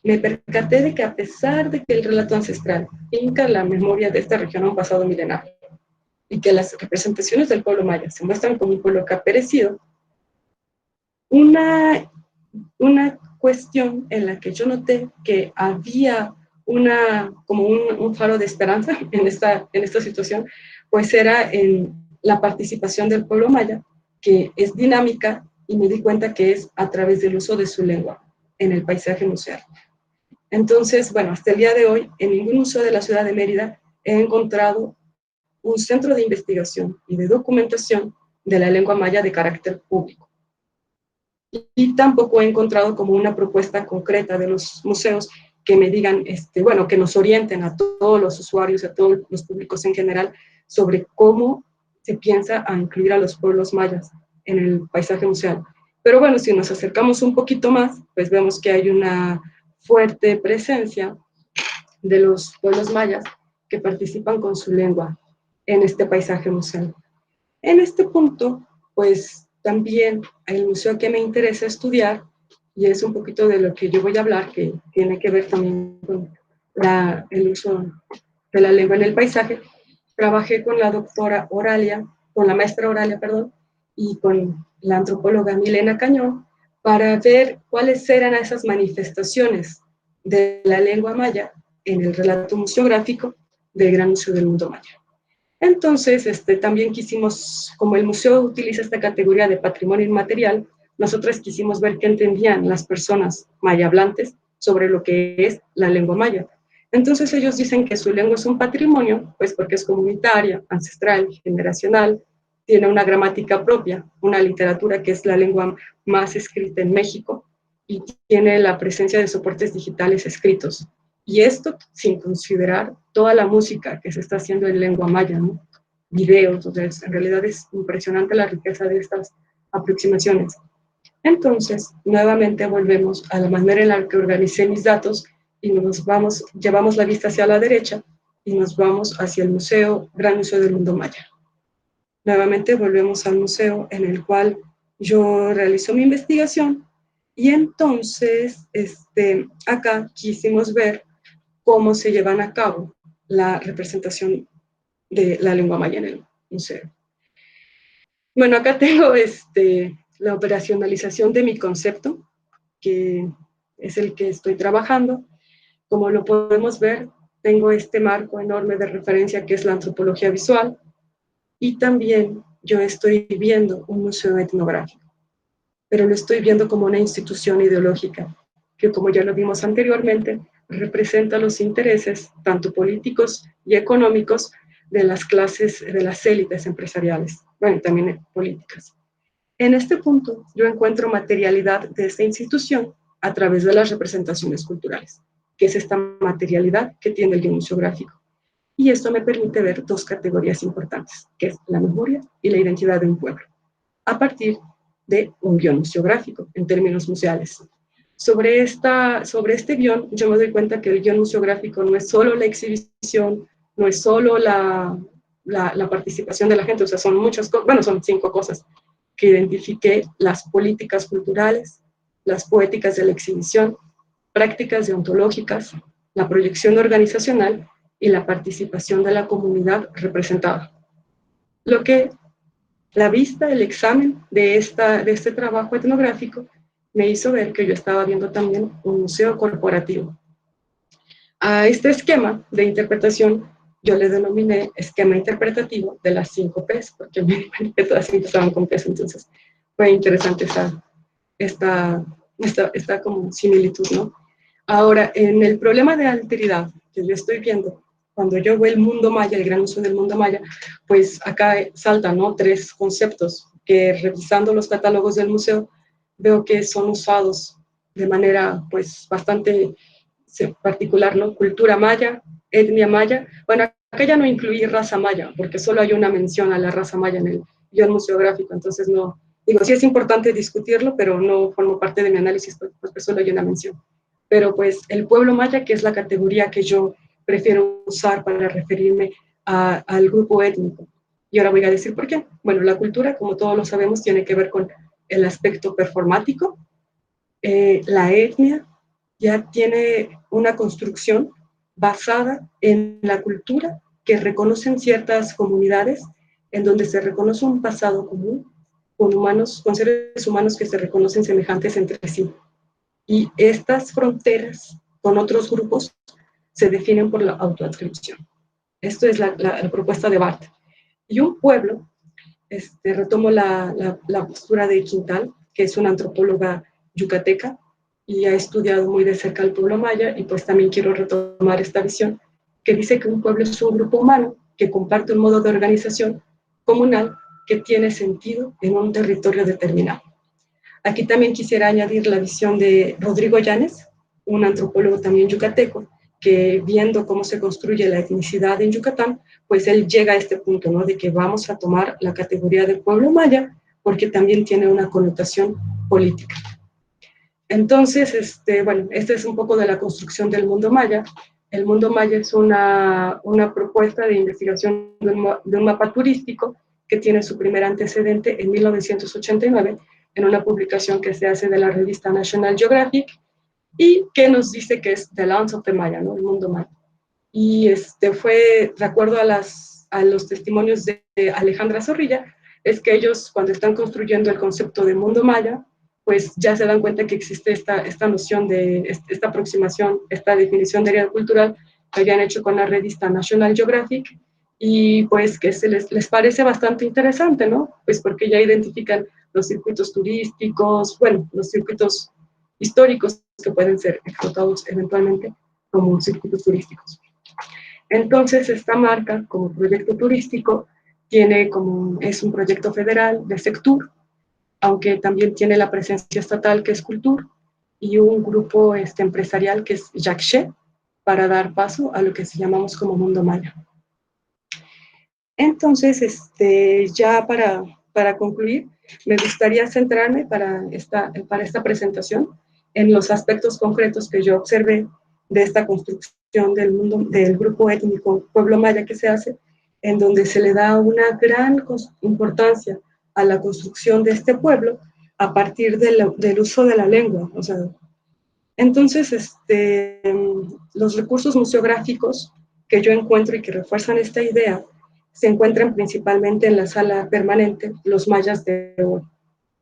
Speaker 2: me percaté de que a pesar de que el relato ancestral finca la memoria de esta región a un pasado milenario y que las representaciones del pueblo maya se muestran como un pueblo que ha perecido, una cuestión en la que yo noté que había como un faro de esperanza en esta situación, pues era en la participación del pueblo maya, que es dinámica, y me di cuenta que es a través del uso de su lengua en el paisaje museal. Entonces, bueno, hasta el día de hoy, en ningún museo de la ciudad de Mérida he encontrado un centro de investigación y de documentación de la lengua maya de carácter público. Y tampoco he encontrado como una propuesta concreta de los museos que me digan, que nos orienten a todos los usuarios, a todos los públicos en general, sobre cómo se piensa a incluir a los pueblos mayas en el paisaje museal. Pero bueno, si nos acercamos un poquito más, pues vemos que hay una fuerte presencia de los pueblos mayas que participan con su lengua en este paisaje museal. En este punto, pues también el museo que me interesa estudiar, y es un poquito de lo que yo voy a hablar, que tiene que ver también con el uso de la lengua en el paisaje. Trabajé con la doctora Oralia, con la maestra Oralia, perdón, y con la antropóloga Milena Cañón, para ver cuáles eran esas manifestaciones de la lengua maya en el relato museográfico del Gran Museo del Mundo Maya. Entonces, también quisimos, como el museo utiliza esta categoría de patrimonio inmaterial, nosotros quisimos ver qué entendían las personas maya hablantes sobre lo que es la lengua maya. Entonces ellos dicen que su lengua es un patrimonio, pues porque es comunitaria, ancestral, generacional, tiene una gramática propia, una literatura que es la lengua más escrita en México y tiene la presencia de soportes digitales escritos. Y esto sin considerar toda la música que se está haciendo en lengua maya, ¿no? Videos, entonces en realidad es impresionante la riqueza de estas aproximaciones. Entonces, nuevamente volvemos a la manera en la que organicé mis datos y llevamos la vista hacia la derecha y nos vamos hacia el museo, Gran Museo del Mundo Maya. Nuevamente volvemos al museo en el cual yo realizo mi investigación y entonces acá quisimos ver cómo se llevan a cabo la representación de la lengua maya en el museo. Bueno, acá tengo la operacionalización de mi concepto, que es el que estoy trabajando. Como lo podemos ver, tengo este marco enorme de referencia que es la antropología visual, y también yo estoy viendo un museo etnográfico, pero lo estoy viendo como una institución ideológica, que como ya lo vimos anteriormente, representa los intereses tanto políticos y económicos de las clases, de las élites empresariales, bueno, también políticas. En este punto, yo encuentro materialidad de esta institución a través de las representaciones culturales, que es esta materialidad que tiene el guion museográfico. Y esto me permite ver dos categorías importantes, que es la memoria y la identidad de un pueblo, a partir de un guion museográfico, en términos museales. Sobre este guion, yo me doy cuenta que el guion museográfico no es solo la exhibición, no es solo la participación de la gente, o sea, son muchas cosas, bueno, son 5 cosas, que identifique las políticas culturales, las poéticas de la exhibición, prácticas deontológicas, la proyección organizacional y la participación de la comunidad representada. Lo que la vista, el examen de este trabajo etnográfico me hizo ver que yo estaba viendo también un museo corporativo. A este esquema de interpretación yo le denominé esquema interpretativo de las 5 P's, porque me di cuenta que todas empezaban con P's, entonces fue interesante esta como similitud, ¿no? Ahora, en el problema de alteridad que yo estoy viendo, cuando yo veo el mundo maya, el gran uso del mundo maya, pues acá saltan, ¿no?, 3 conceptos que, revisando los catálogos del museo, veo que son usados de manera pues bastante particular, ¿no? Cultura maya, etnia maya. Bueno, acá ya no incluí raza maya, porque solo hay una mención a la raza maya en el guion museográfico, entonces no, digo, sí es importante discutirlo, pero no formo parte de mi análisis porque solo hay una mención. Pero pues el pueblo maya, que es la categoría que yo prefiero usar para referirme al grupo étnico. Y ahora voy a decir por qué. Bueno, la cultura, como todos lo sabemos, tiene que ver con el aspecto performático. La etnia ya tiene una construcción basada en la cultura que reconocen ciertas comunidades, en donde se reconoce un pasado común con seres humanos que se reconocen semejantes entre sí. Y estas fronteras con otros grupos se definen por la autoadscripción. Esto es la propuesta de Barth. Y un pueblo, retomo la postura de Quintal, que es una antropóloga yucateca y ha estudiado muy de cerca al pueblo maya, y pues también quiero retomar esta visión, que dice que un pueblo es un grupo humano que comparte un modo de organización comunal que tiene sentido en un territorio determinado. Aquí también quisiera añadir la visión de Rodrigo Llanes, un antropólogo también yucateco, que viendo cómo se construye la etnicidad en Yucatán, pues él llega a este punto, ¿no?, de que vamos a tomar la categoría del pueblo maya porque también tiene una connotación política. Entonces, bueno, este es un poco de la construcción del mundo maya. El mundo maya es una propuesta de investigación de un mapa turístico que tiene su primer antecedente en 1989 en una publicación que se hace de la revista National Geographic y que nos dice que es The Lands of the Maya, ¿no? El mundo maya. Y fue, de acuerdo a los testimonios de Alejandra Zorrilla, es que ellos cuando están construyendo el concepto de mundo maya, pues ya se dan cuenta que existe esta noción de, esta aproximación, esta definición de área cultural que habían hecho con la revista National Geographic, y pues que les parece bastante interesante, ¿no? Pues porque ya identifican los circuitos turísticos, bueno, los circuitos históricos que pueden ser explotados eventualmente como circuitos turísticos. Entonces, esta marca, como proyecto turístico, es un proyecto federal de Sectur, aunque también tiene la presencia estatal, que es Cultur, y un grupo empresarial, que es Yaxché, para dar paso a lo que llamamos como Mundo Maya. Entonces, ya para concluir, me gustaría centrarme para esta presentación en los aspectos concretos que yo observé de esta construcción del grupo étnico pueblo maya que se hace, en donde se le da una gran importancia a la construcción de este pueblo a partir del uso de la lengua. O sea, entonces, los recursos museográficos que yo encuentro y que refuerzan esta idea se encuentran principalmente en la sala permanente Los Mayas de Oro.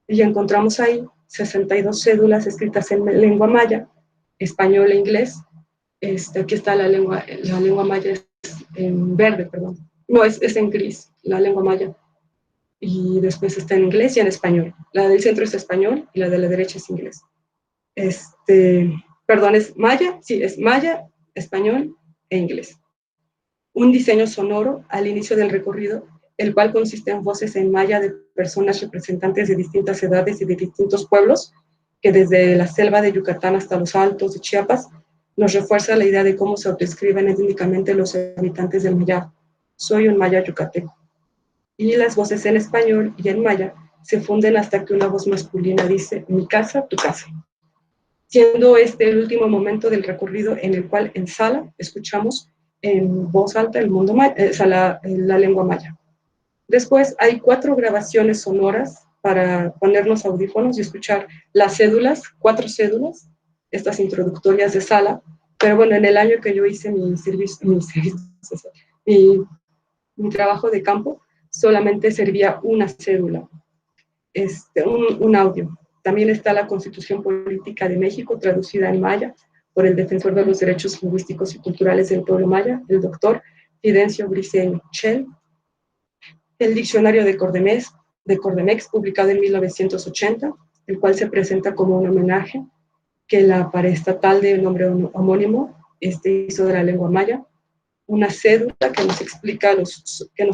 Speaker 2: Y encontramos ahí 62 cédulas escritas en lengua maya, español e inglés. Aquí está la lengua maya es en verde, perdón. No, es en gris, la lengua maya. Y después está en inglés y en español. La del centro es español y la de la derecha es inglés. Perdón, es maya, sí, es maya, español e inglés. Un diseño sonoro al inicio del recorrido, el cual consiste en voces en maya de personas representantes de distintas edades y de distintos pueblos, que desde la selva de Yucatán hasta los altos de Chiapas, nos refuerza la idea de cómo se autoescriben étnicamente los habitantes del Maya. Soy un maya yucateco. Y las voces en español y en maya se funden hasta que una voz masculina dice, mi casa, tu casa. Siendo el último momento del recorrido en el cual en sala escuchamos en voz alta el mundo maya, la lengua maya. Después hay 4 grabaciones sonoras para ponernos audífonos y escuchar las cédulas, 4 cédulas, estas introductorias de sala, pero bueno, en el año que yo hice mi trabajo de campo, solamente servía una cédula, un audio. También está la Constitución Política de México, traducida en maya, por el defensor de los derechos lingüísticos y culturales del pueblo maya, el doctor Fidencio Briceño Chel. El diccionario de Cordemex, publicado en 1980, el cual se presenta como un homenaje que la paraestatal de nombre homónimo hizo de la lengua maya. Una cédula que nos explica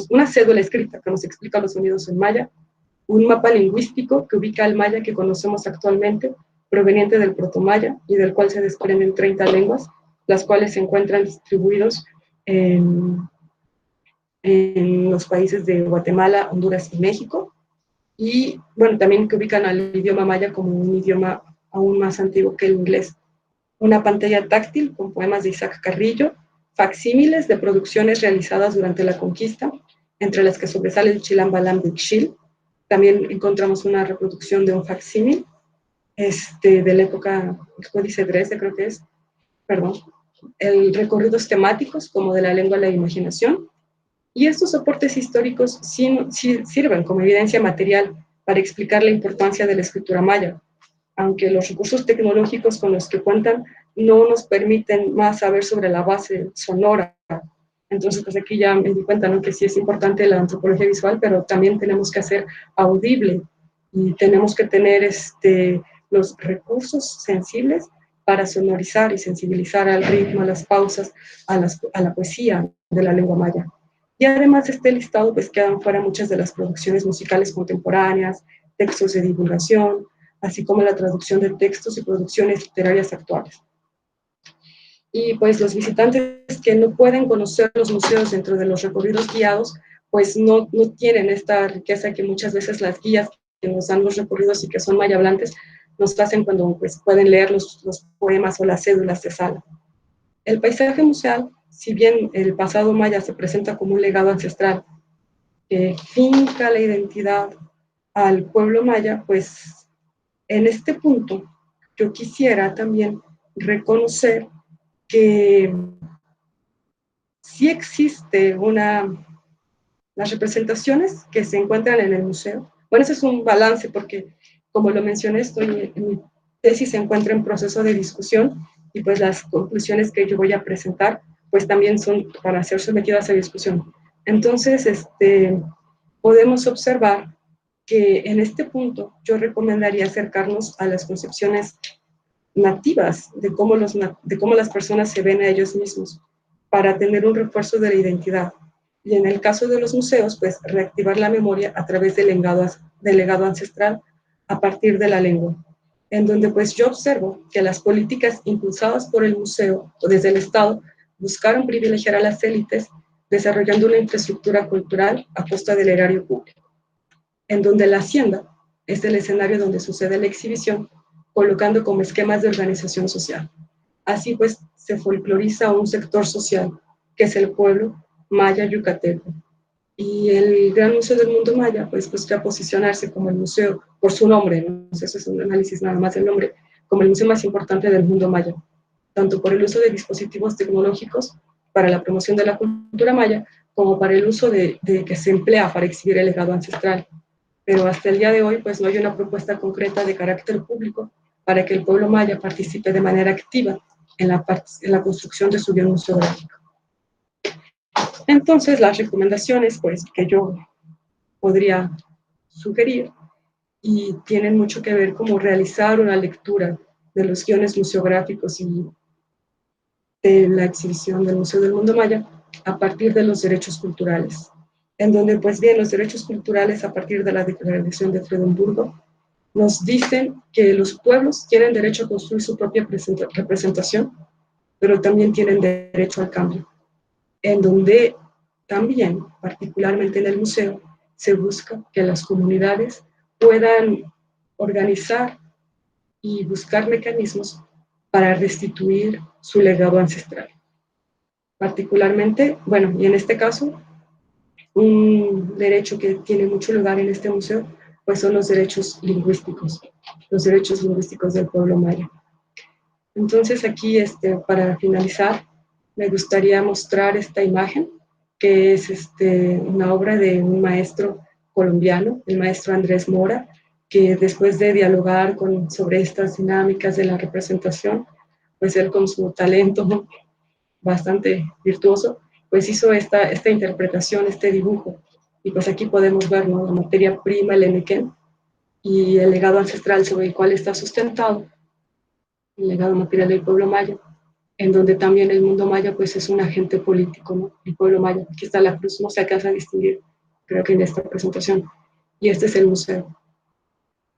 Speaker 2: una cédula escrita que nos explica los sonidos en maya. Un mapa lingüístico que ubica al maya que conocemos actualmente, proveniente del protomaya y del cual se desprenden 30 lenguas, las cuales se encuentran distribuidos en los países de Guatemala, Honduras y México. Y bueno, también que ubican al idioma maya como un idioma aún más antiguo que el inglés. Una pantalla táctil con poemas de Isaac Carrillo, facsímiles de producciones realizadas durante la conquista, entre las que sobresale el Chilam Balam de Ixchil. También encontramos una reproducción de un facsímil de la época, el Códice Dresde creo que es, perdón, recorridos temáticos como de la lengua a la imaginación. Y estos soportes históricos sirven como evidencia material para explicar la importancia de la escritura maya, aunque los recursos tecnológicos con los que cuentan no nos permiten más saber sobre la base sonora. Entonces, pues aquí ya me di cuenta, ¿no?, que sí es importante la antropología visual, pero también tenemos que hacer audible y tenemos que tener los recursos sensibles para sonorizar y sensibilizar al ritmo, a las pausas, a la poesía de la lengua maya. Y además de este listado, pues quedan fuera muchas de las producciones musicales contemporáneas, textos de divulgación, así como la traducción de textos y producciones literarias actuales. Y pues los visitantes que no pueden conocer los museos dentro de los recorridos guiados, pues no tienen esta riqueza que muchas veces las guías que nos dan los recorridos y que son mayablantes nos hacen cuando pues pueden leer los poemas o las cédulas de sala. El paisaje museal, si bien el pasado maya se presenta como un legado ancestral que finca la identidad al pueblo maya, pues en este punto yo quisiera también reconocer que sí existe las representaciones que se encuentran en el museo. Bueno, ese es un balance porque, como lo mencioné, en mi tesis se encuentra en proceso de discusión y pues las conclusiones que yo voy a presentar pues también son para ser sometidas a discusión. Entonces, podemos observar que en este punto yo recomendaría acercarnos a las concepciones nativas de cómo las personas se ven a ellos mismos para tener un refuerzo de la identidad. Y en el caso de los museos, pues reactivar la memoria a través del legado ancestral a partir de la lengua, en donde pues yo observo que las políticas impulsadas por el museo o desde el Estado buscaron privilegiar a las élites desarrollando una infraestructura cultural a costa del erario público, en donde la hacienda es el escenario donde sucede la exhibición, colocando como esquemas de organización social. Así pues, se folcloriza un sector social, que es el pueblo maya yucateco. Y el Gran Museo del Mundo Maya, pues busca posicionarse como el museo, por su nombre, ¿no? Eso es un análisis nada más del nombre, como el museo más importante del mundo maya, tanto por el uso de dispositivos tecnológicos para la promoción de la cultura maya, como para el uso de que se emplea para exhibir el legado ancestral. Pero hasta el día de hoy, pues no hay una propuesta concreta de carácter público para que el pueblo maya participe de manera activa en la construcción de su bien museográfico. Entonces, las recomendaciones pues, que yo podría sugerir y tienen mucho que ver como realizar una lectura de los guiones museográficos y de la exhibición del Museo del Mundo Maya a partir de los derechos culturales, en donde pues bien los derechos culturales a partir de la Declaración de Freudenburgo nos dicen que los pueblos tienen derecho a construir su propia representación, pero también tienen derecho al cambio, en donde también, particularmente en el museo, se busca que las comunidades puedan organizar y buscar mecanismos para restituir su legado ancestral. Particularmente, bueno, y en este caso, un derecho que tiene mucho lugar en este museo, pues son los derechos lingüísticos del pueblo maya. Entonces aquí, para finalizar, me gustaría mostrar esta imagen, que es una obra de un maestro colombiano, el maestro Andrés Mora, que después de dialogar sobre estas dinámicas de la representación, pues él con su talento bastante virtuoso, pues hizo esta interpretación, este dibujo. Y pues aquí podemos ver, ¿no?, la materia prima, el enequén, y el legado ancestral sobre el cual está sustentado, el legado material del pueblo maya, en donde también el mundo maya pues es un agente político, ¿no? El pueblo maya, aquí está la cruz, no se alcanza a distinguir, creo que en esta presentación, y este es el museo.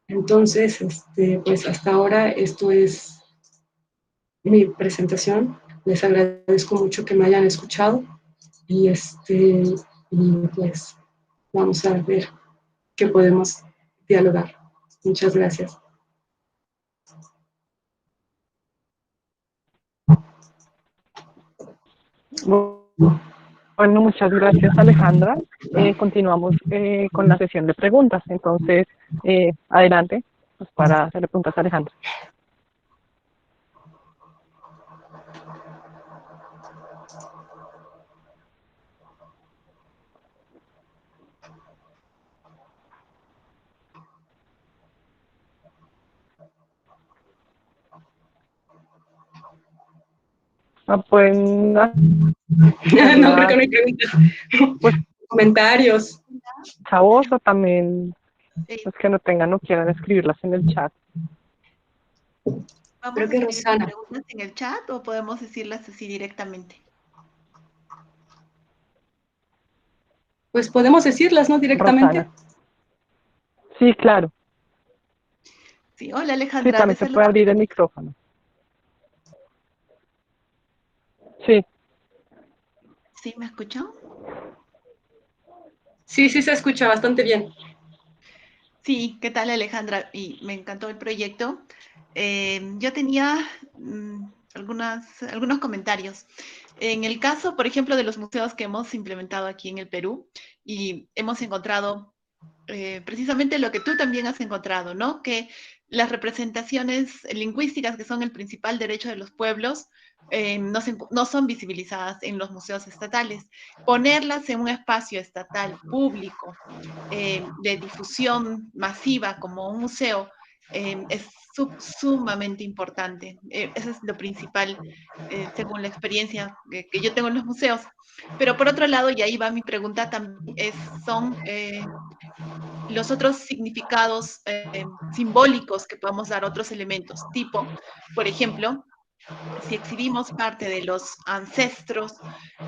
Speaker 2: Entonces, pues hasta ahora esto es mi presentación. Les agradezco mucho que me hayan escuchado y, y pues vamos a ver qué podemos dialogar. Muchas gracias.
Speaker 1: Bueno, muchas gracias, Alejandra. Continuamos con la sesión de preguntas. Entonces, adelante, pues, para hacerle preguntas a Alejandra. Pueden
Speaker 2: No, creo que no hay preguntas.
Speaker 1: pues,
Speaker 2: Comentarios.
Speaker 1: a voz o también los que no tengan o quieran escribirlas en el chat.
Speaker 4: ¿Vamos
Speaker 2: Creo
Speaker 4: a
Speaker 2: que
Speaker 4: escribir las
Speaker 2: Rosana.
Speaker 4: preguntas en el chat o podemos decirlas así directamente?
Speaker 2: Pues podemos decirlas, ¿no? Directamente.
Speaker 1: Rosana. Sí, claro.
Speaker 4: Sí, hola
Speaker 1: Sí,
Speaker 4: Alejandra,
Speaker 1: también se puede abrir el micrófono. Sí.
Speaker 4: ¿Sí me escuchan?
Speaker 2: Sí, sí se escucha bastante bien.
Speaker 4: Sí, ¿qué tal Alejandra? Y me encantó el proyecto. Yo tenía algunos comentarios. En el caso, por ejemplo, de los museos que hemos implementado aquí en el Perú, y hemos encontrado precisamente lo que tú también has encontrado, ¿no? Que las representaciones lingüísticas, que son el principal derecho de los pueblos, no son visibilizadas en los museos estatales. Ponerlas en un espacio estatal público de difusión masiva como un museo es sumamente importante. Eso es lo principal, según la experiencia que yo tengo en los museos. Pero por otro lado, y ahí va mi pregunta, también son los otros significados simbólicos que podemos dar, otros elementos, tipo, por ejemplo, si exhibimos parte de los ancestros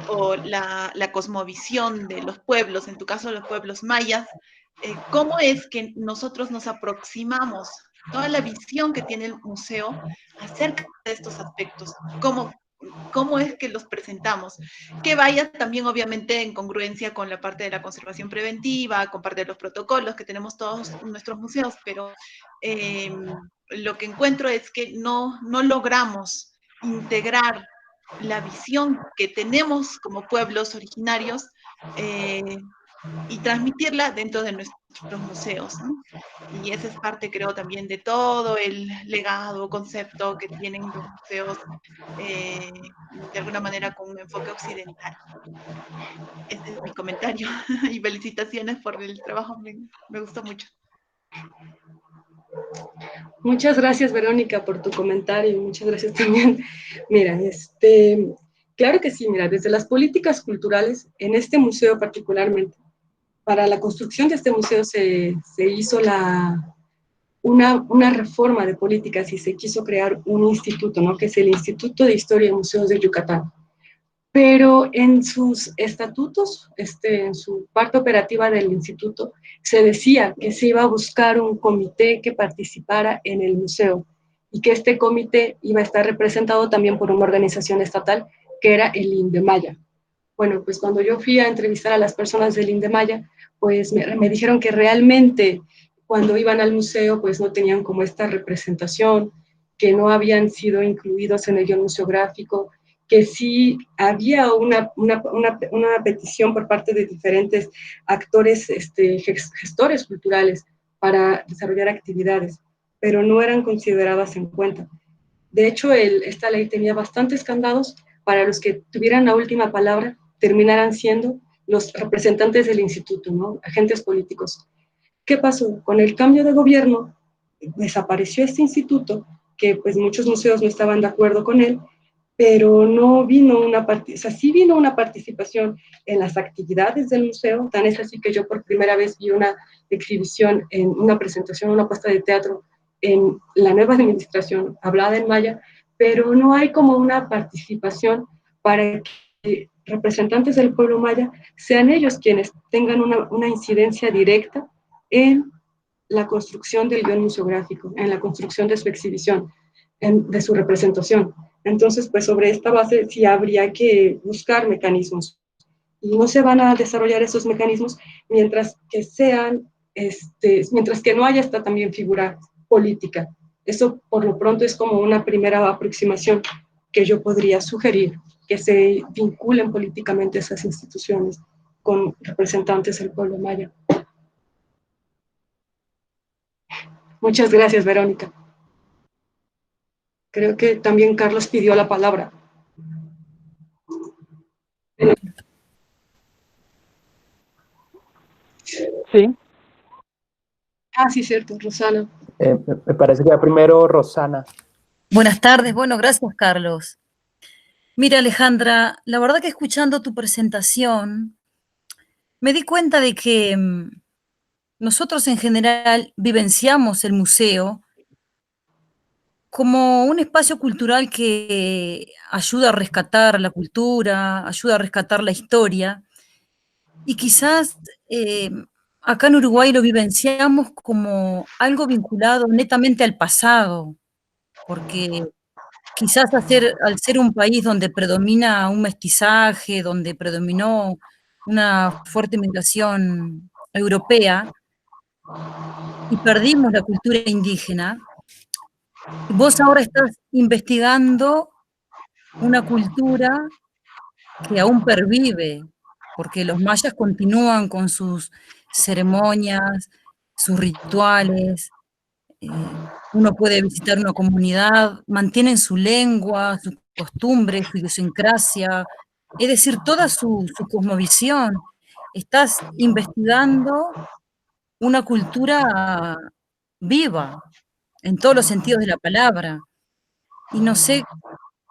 Speaker 4: o la cosmovisión de los pueblos, en tu caso los pueblos mayas, ¿cómo es que nosotros nos aproximamos toda la visión que tiene el museo acerca de estos aspectos? ¿Cómo es que los presentamos? Que vaya también obviamente en congruencia con la parte de la conservación preventiva, con parte de los protocolos que tenemos todos nuestros museos, pero lo que encuentro es que no logramos integrar la visión que tenemos como pueblos originarios y transmitirla dentro de nuestros museos, ¿no? Y esa es parte, creo, también de todo el legado, concepto que tienen los museos, de alguna manera con un enfoque occidental. Ese es mi comentario y felicitaciones por el trabajo, me gustó mucho.
Speaker 2: Muchas gracias, Verónica, por tu comentario y muchas gracias también. Mira, claro que sí, mira, desde las políticas culturales, en este museo particularmente, para la construcción de este museo se hizo una reforma de políticas y se quiso crear un instituto, ¿no? Que es el Instituto de Historia y Museos de Yucatán. Pero en sus estatutos, en su parte operativa del instituto, se decía que se iba a buscar un comité que participara en el museo y que este comité iba a estar representado también por una organización estatal que era el INDEMAYA. Bueno, pues cuando yo fui a entrevistar a las personas del INDEMAYA, pues me dijeron que realmente cuando iban al museo, pues no tenían como esta representación, que no habían sido incluidos en el guión museográfico, que sí había una petición por parte de diferentes actores, gestores culturales para desarrollar actividades, pero no eran consideradas en cuenta. De hecho, esta ley tenía bastantes candados para los que tuvieran la última palabra, terminaran siendo los representantes del instituto, ¿no? Agentes políticos. ¿Qué pasó? Con el cambio de gobierno, desapareció este instituto, que pues muchos museos no estaban de acuerdo con él, pero no vino sí vino una participación en las actividades del museo, tan es así que yo por primera vez vi una exhibición, en una presentación, una puesta de teatro en la nueva administración, hablada en maya, pero no hay como una participación para que representantes del pueblo maya sean ellos quienes tengan una incidencia directa en la construcción del guión museográfico, en la construcción de su exhibición, de su representación. Entonces, pues sobre esta base sí habría que buscar mecanismos. Y no se van a desarrollar esos mecanismos mientras que mientras que no haya esta también figura política. Eso por lo pronto es como una primera aproximación que yo podría sugerir, que se vinculen políticamente esas instituciones con representantes del pueblo maya. Muchas gracias, Verónica. Creo que también Carlos pidió la palabra.
Speaker 1: Sí.
Speaker 2: Ah, sí, cierto, Rosana.
Speaker 5: Me parece que va primero Rosana.
Speaker 6: Buenas tardes, bueno, gracias, Carlos. Mira, Alejandra, la verdad que escuchando tu presentación, me di cuenta de que nosotros en general vivenciamos el museo como un espacio cultural que ayuda a rescatar la cultura, ayuda a rescatar la historia, y quizás acá en Uruguay lo vivenciamos como algo vinculado netamente al pasado, porque quizás al ser un país donde predomina un mestizaje, donde predominó una fuerte migración europea y perdimos la cultura indígena, vos ahora estás investigando una cultura que aún pervive, porque los mayas continúan con sus ceremonias, sus rituales, uno puede visitar una comunidad, mantienen su lengua, sus costumbres, su idiosincrasia, es decir, toda su cosmovisión. Estás investigando una cultura viva, en todos los sentidos de la palabra. Y no sé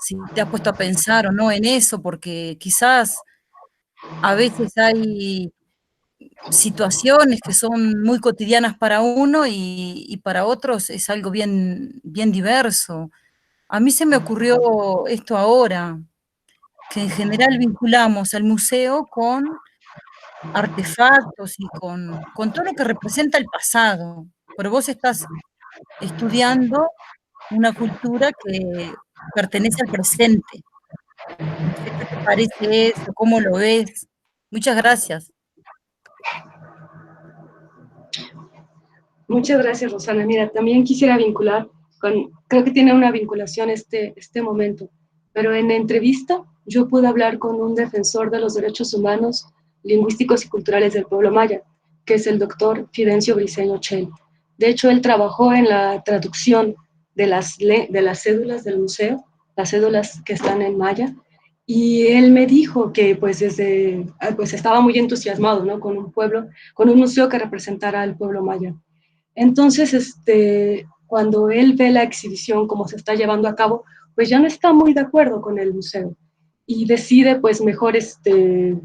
Speaker 6: si te has puesto a pensar o no en eso, porque quizás a veces hay situaciones que son muy cotidianas para uno y para otros es algo bien, bien diverso. A mí se me ocurrió esto ahora, que en general vinculamos al museo con artefactos y con todo lo que representa el pasado, pero vos estás estudiando una cultura que pertenece al presente. No sé qué te parece eso, cómo lo ves. Muchas gracias.
Speaker 2: Muchas gracias, Rosana. Mira, también quisiera vincular creo que tiene una vinculación este momento, pero en la entrevista yo pude hablar con un defensor de los derechos humanos, lingüísticos y culturales del pueblo maya, que es el doctor Fidencio Briceño Chel. De hecho, él trabajó en la traducción de las cédulas del museo, las cédulas que están en maya, y él me dijo que pues pues estaba muy entusiasmado, ¿no? Con un pueblo, con un museo que representara al pueblo maya. Entonces, cuando él ve la exhibición, cómo se está llevando a cabo, pues ya no está muy de acuerdo con el museo y decide, pues mejor, se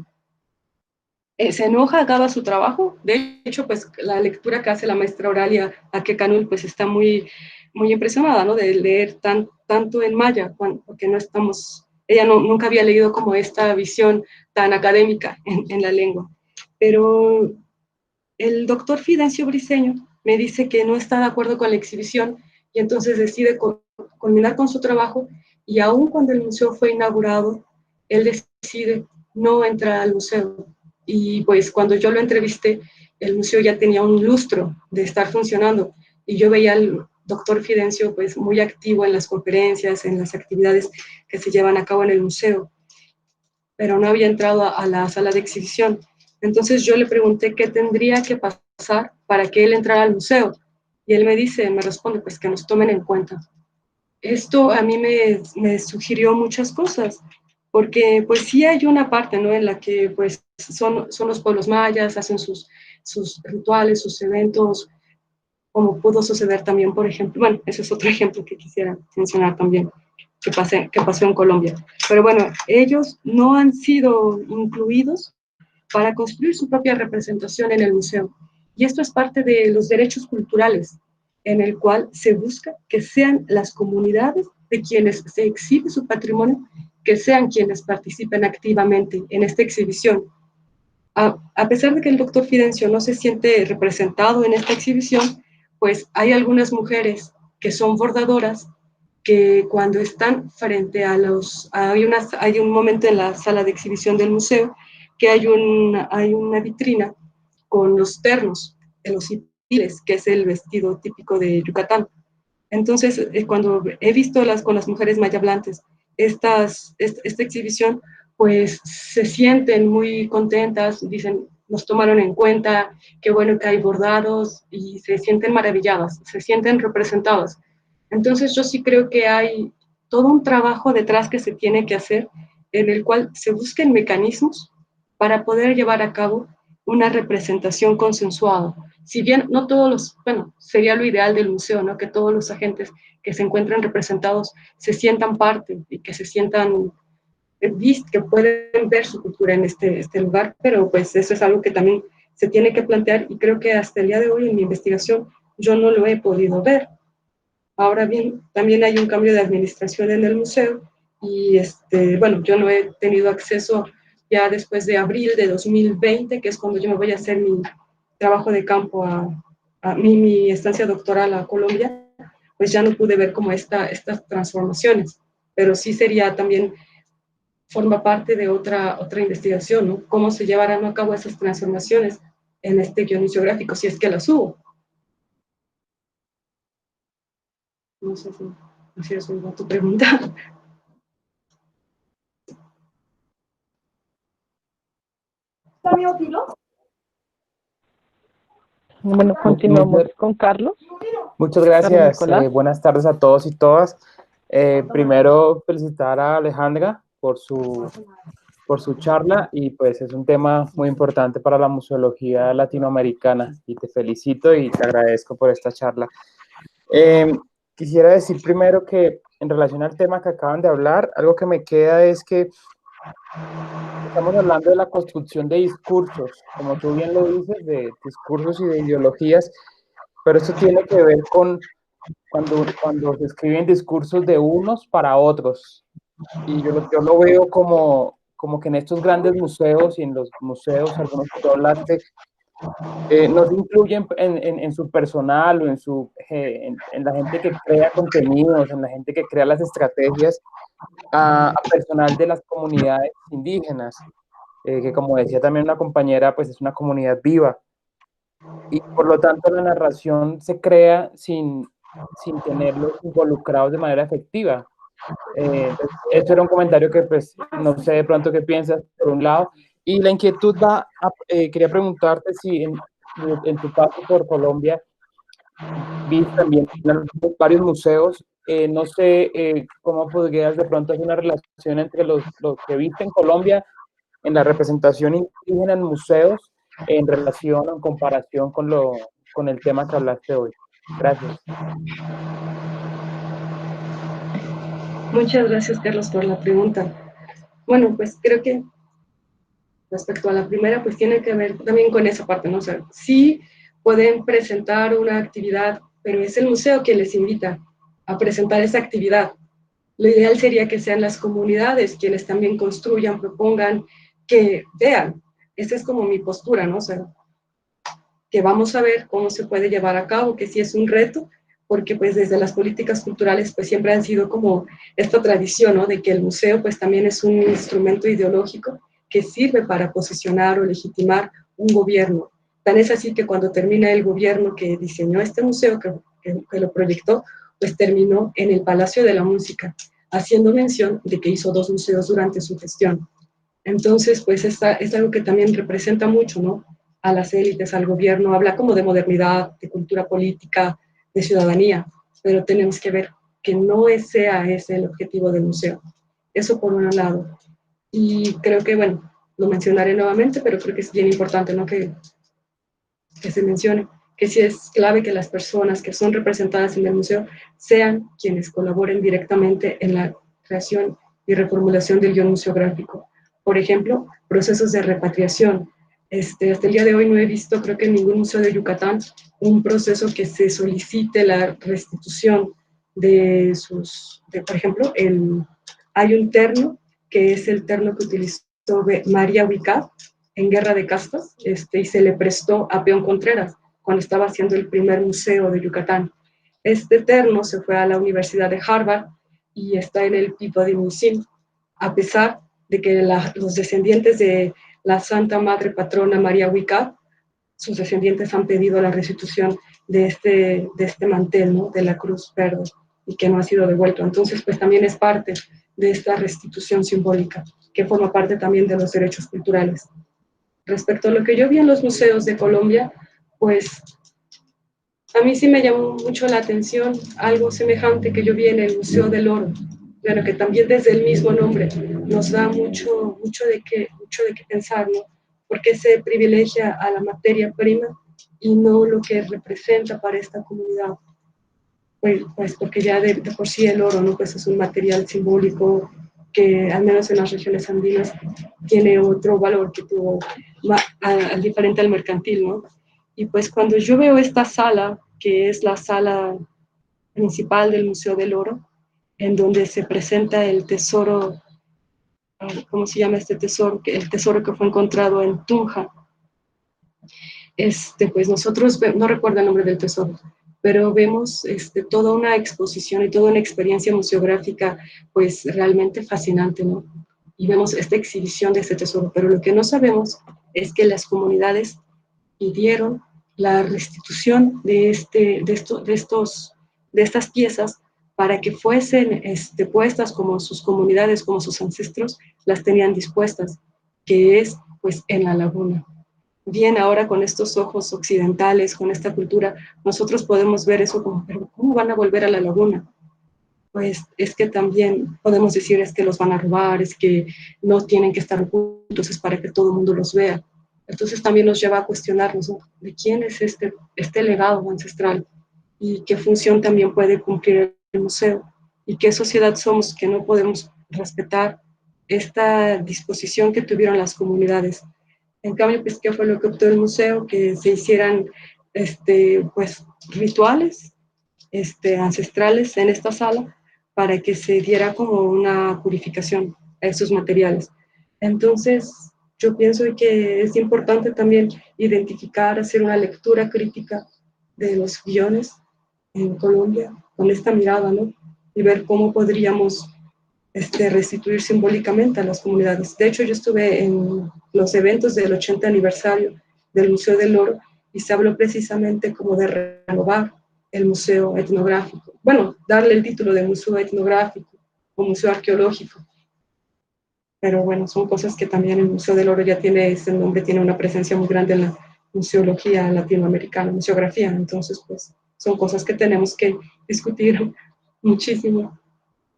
Speaker 2: enoja, acaba su trabajo. De hecho, pues la lectura que hace la maestra Oralia Akekanul, pues está muy, muy impresionada, ¿no? De leer tanto en maya, porque no estamos, ella nunca había leído como esta visión tan académica en la lengua. Pero el doctor Fidencio Briceño me dice que no está de acuerdo con la exhibición y entonces decide culminar con su trabajo, y aún cuando el museo fue inaugurado, él decide no entrar al museo. Y pues cuando yo lo entrevisté, el museo ya tenía un lustro de estar funcionando y yo veía al doctor Fidencio pues muy activo en las conferencias, en las actividades que se llevan a cabo en el museo, pero no había entrado a la sala de exhibición. Entonces yo le pregunté qué tendría que pasar para que él entrara al museo. Y él me responde, pues que nos tomen en cuenta. Esto a mí me sugirió muchas cosas, porque pues sí hay una parte, ¿no? En la que pues son los pueblos mayas, hacen sus rituales, sus eventos, como pudo suceder también, por ejemplo, bueno, ese es otro ejemplo que quisiera mencionar también, que pasó en Colombia. Pero bueno, ellos no han sido incluidos para construir su propia representación en el museo. Y esto es parte de los derechos culturales, en el cual se busca que sean las comunidades de quienes se exhibe su patrimonio, que sean quienes participen activamente en esta exhibición. A pesar de que el doctor Fidencio no se siente representado en esta exhibición, pues hay algunas mujeres que son bordadoras que cuando están frente a hay un momento en la sala de exhibición del museo que hay una vitrina con los ternos de los hipiles, que es el vestido típico de Yucatán. Entonces, cuando he visto con las mujeres mayablantes esta exhibición, pues se sienten muy contentas, dicen, nos tomaron en cuenta, qué bueno que hay bordados, y se sienten maravilladas, se sienten representadas. Entonces yo sí creo que hay todo un trabajo detrás que se tiene que hacer, en el cual se busquen mecanismos para poder llevar a cabo una representación consensuada. Si bien no todos bueno, sería lo ideal del museo, ¿no? Que todos los agentes que se encuentren representados se sientan parte y que se sientan que pueden ver su cultura en este lugar, pero pues eso es algo que también se tiene que plantear, y creo que hasta el día de hoy en mi investigación yo no lo he podido ver. Ahora bien, también hay un cambio de administración en el museo y bueno, yo no he tenido acceso ya después de abril de 2020, que es cuando yo me voy a hacer mi trabajo de campo mi estancia doctoral a Colombia, pues ya no pude ver como estas transformaciones, pero sí sería también, forma parte de otra investigación, ¿no? Cómo se llevarán a cabo esas transformaciones en este guion museográfico, si es que las hubo. No sé si es tu pregunta.
Speaker 1: Bueno, continuamos con Carlos.
Speaker 5: Muchas
Speaker 1: Carlos
Speaker 5: gracias.
Speaker 1: Nicolás.
Speaker 5: Buenas tardes a todos y todas. Primero, felicitar a Alejandra por su charla, y pues es un tema muy importante para la museología latinoamericana, y te felicito y te agradezco por esta charla. Quisiera decir primero que en relación al tema que acaban de hablar, algo que me queda es que estamos hablando de la construcción de discursos, como tú bien lo dices, de discursos y de ideologías, pero esto tiene que ver con cuando se escriben discursos de unos para otros. Y yo lo veo como que en estos grandes museos y en los museos, algunos que tú hablaste, no se incluyen en su personal o en la gente que crea contenidos, en la gente que crea las estrategias, a personal de las comunidades indígenas, que como decía también una compañera, pues es una comunidad viva. Y por lo tanto la narración se crea sin tenerlos involucrados de manera efectiva. Esto era un comentario que pues no sé de pronto qué piensas por un lado. Y la inquietud quería preguntarte si en tu paso por Colombia viste también varios museos. No sé cómo podrías de pronto hacer una relación entre los que viste en Colombia en la representación indígena en museos en relación o en comparación con el tema que hablaste hoy. Gracias.
Speaker 2: Muchas gracias, Carlos, por la pregunta. Bueno, pues creo que respecto a la primera, pues tiene que ver también con esa parte, ¿no? O sea, sí pueden presentar una actividad, pero es el museo quien les invita a presentar esa actividad. Lo ideal sería que sean las comunidades quienes también construyan, propongan, que vean. Esa es como mi postura, ¿no? O sea, que vamos a ver cómo se puede llevar a cabo, que sí es un reto, porque pues desde las políticas culturales pues siempre han sido como esta tradición, ¿no? De que el museo pues también es un instrumento ideológico que sirve para posicionar o legitimar un gobierno. Tan es así que cuando termina el gobierno que diseñó este museo, que lo proyectó, pues terminó en el Palacio de la Música, haciendo mención de que hizo 2 museos durante su gestión. Entonces, pues es algo que también representa mucho, ¿no? A las élites, al gobierno, habla como de modernidad, de cultura política, de ciudadanía, pero tenemos que ver que no sea ese el objetivo del museo. Eso por un lado. Y creo que, bueno, lo mencionaré nuevamente, pero creo que es bien importante, ¿no? Que se mencione que sí es clave que las personas que son representadas en el museo sean quienes colaboren directamente en la creación y reformulación del guión museográfico. Por ejemplo, procesos de repatriación. Hasta el día de hoy no he visto, creo que en ningún museo de Yucatán, un proceso que se solicite la restitución de por ejemplo, hay un terno que es el terno que utilizó María Huicá en Guerra de Castas, y se le prestó a Peón Contreras cuando estaba haciendo el primer museo de Yucatán. Este terno se fue a la Universidad de Harvard y está en el Peabody Museum, a pesar de que los descendientes de la Santa Madre Patrona María Huicá, sus descendientes han pedido la restitución de este mantel, ¿no? De la Cruz Verde, y que no ha sido devuelto. Entonces, pues también es parte de esta restitución simbólica, que forma parte también de los derechos culturales. Respecto a lo que yo vi en los museos de Colombia, pues a mí sí me llamó mucho la atención algo semejante que yo vi en el Museo del Oro, bueno, que también desde el mismo nombre nos da mucho de qué pensar, ¿no? Porque se privilegia a la materia prima y no lo que representa para esta comunidad. Pues porque ya de por sí el oro, ¿no? Pues es un material simbólico que al menos en las regiones andinas tiene otro valor que tuvo diferente al mercantil, ¿no? Y pues cuando yo veo esta sala, que es la sala principal del Museo del Oro, en donde se presenta el tesoro, ¿cómo se llama este tesoro? El tesoro que fue encontrado en Tunja. Pues nosotros, no recuerdo el nombre del tesoro, pero vemos toda una exposición y toda una experiencia museográfica, pues realmente fascinante, ¿no? Y vemos esta exhibición de este tesoro, pero lo que no sabemos es que las comunidades pidieron la restitución de estas piezas para que fuesen puestas como sus comunidades, como sus ancestros las tenían dispuestas. que es pues en la laguna. Bien, ahora con estos ojos occidentales, con esta cultura, nosotros podemos ver eso como, pero ¿cómo van a volver a la laguna? Pues es que también podemos decir es que los van a robar, es que no tienen que estar ocultos, es para que todo el mundo los vea. Entonces también nos lleva a cuestionarnos, ¿no? ¿De quién es este legado ancestral? ¿Y qué función también puede cumplir el museo? ¿Y qué sociedad somos que no podemos respetar esta disposición que tuvieron las comunidades? En cambio, pues, ¿qué fue lo que optó el museo? Que se hicieran pues, rituales ancestrales en esta sala para que se diera como una purificación a esos materiales. Entonces, yo pienso que es importante también identificar, hacer una lectura crítica de los guiones en Colombia, con esta mirada, ¿no? Y ver cómo podríamos restituir simbólicamente a las comunidades. De hecho, yo estuve en los eventos del 80 aniversario del Museo del Oro y se habló precisamente como de renovar el museo etnográfico. Bueno, darle el título de museo etnográfico o museo arqueológico. Pero bueno, son cosas que también el Museo del Oro ya tiene, ese nombre tiene una presencia muy grande en la museología latinoamericana, museografía. Entonces, pues, son cosas que tenemos que discutir muchísimo.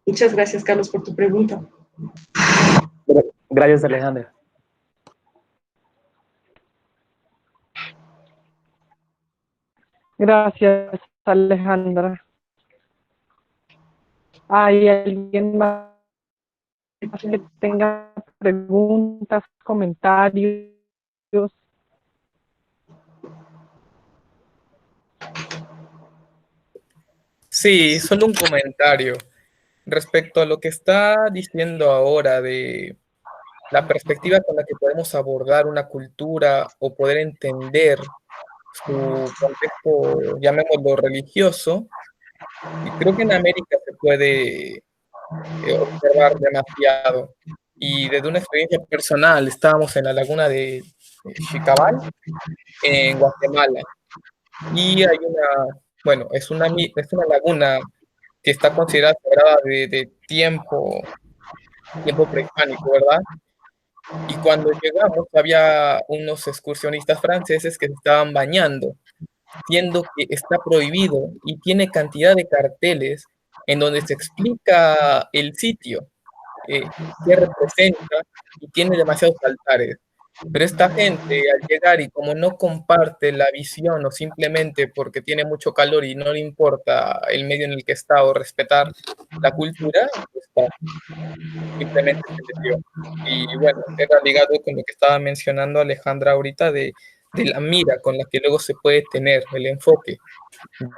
Speaker 2: Muchas gracias, Carlos, por tu pregunta.
Speaker 5: Gracias, Alejandra.
Speaker 1: Gracias, Alejandra. ¿Hay alguien más que tenga preguntas, comentarios?
Speaker 7: Sí, solo un comentario respecto a lo que está diciendo ahora de la perspectiva con la que podemos abordar una cultura o poder entender su contexto, llamémoslo religioso. Y creo que en América se puede observar demasiado. Y desde una experiencia personal, estábamos en la laguna de Xicabal, en Guatemala, y hay bueno, es una laguna que está considerada sagrada de tiempo prehispánico, ¿verdad? Y cuando llegamos había unos excursionistas franceses que se estaban bañando, siendo que está prohibido y tiene cantidad de carteles en donde se explica el sitio, qué representa y tiene demasiados altares. Pero esta gente al llegar y como no comparte la visión o simplemente porque tiene mucho calor y no le importa el medio en el que está o respetar la cultura, pues simplemente se metió. Y bueno, era ligado con lo que estaba mencionando Alejandra ahorita de la mira con la que luego se puede tener el enfoque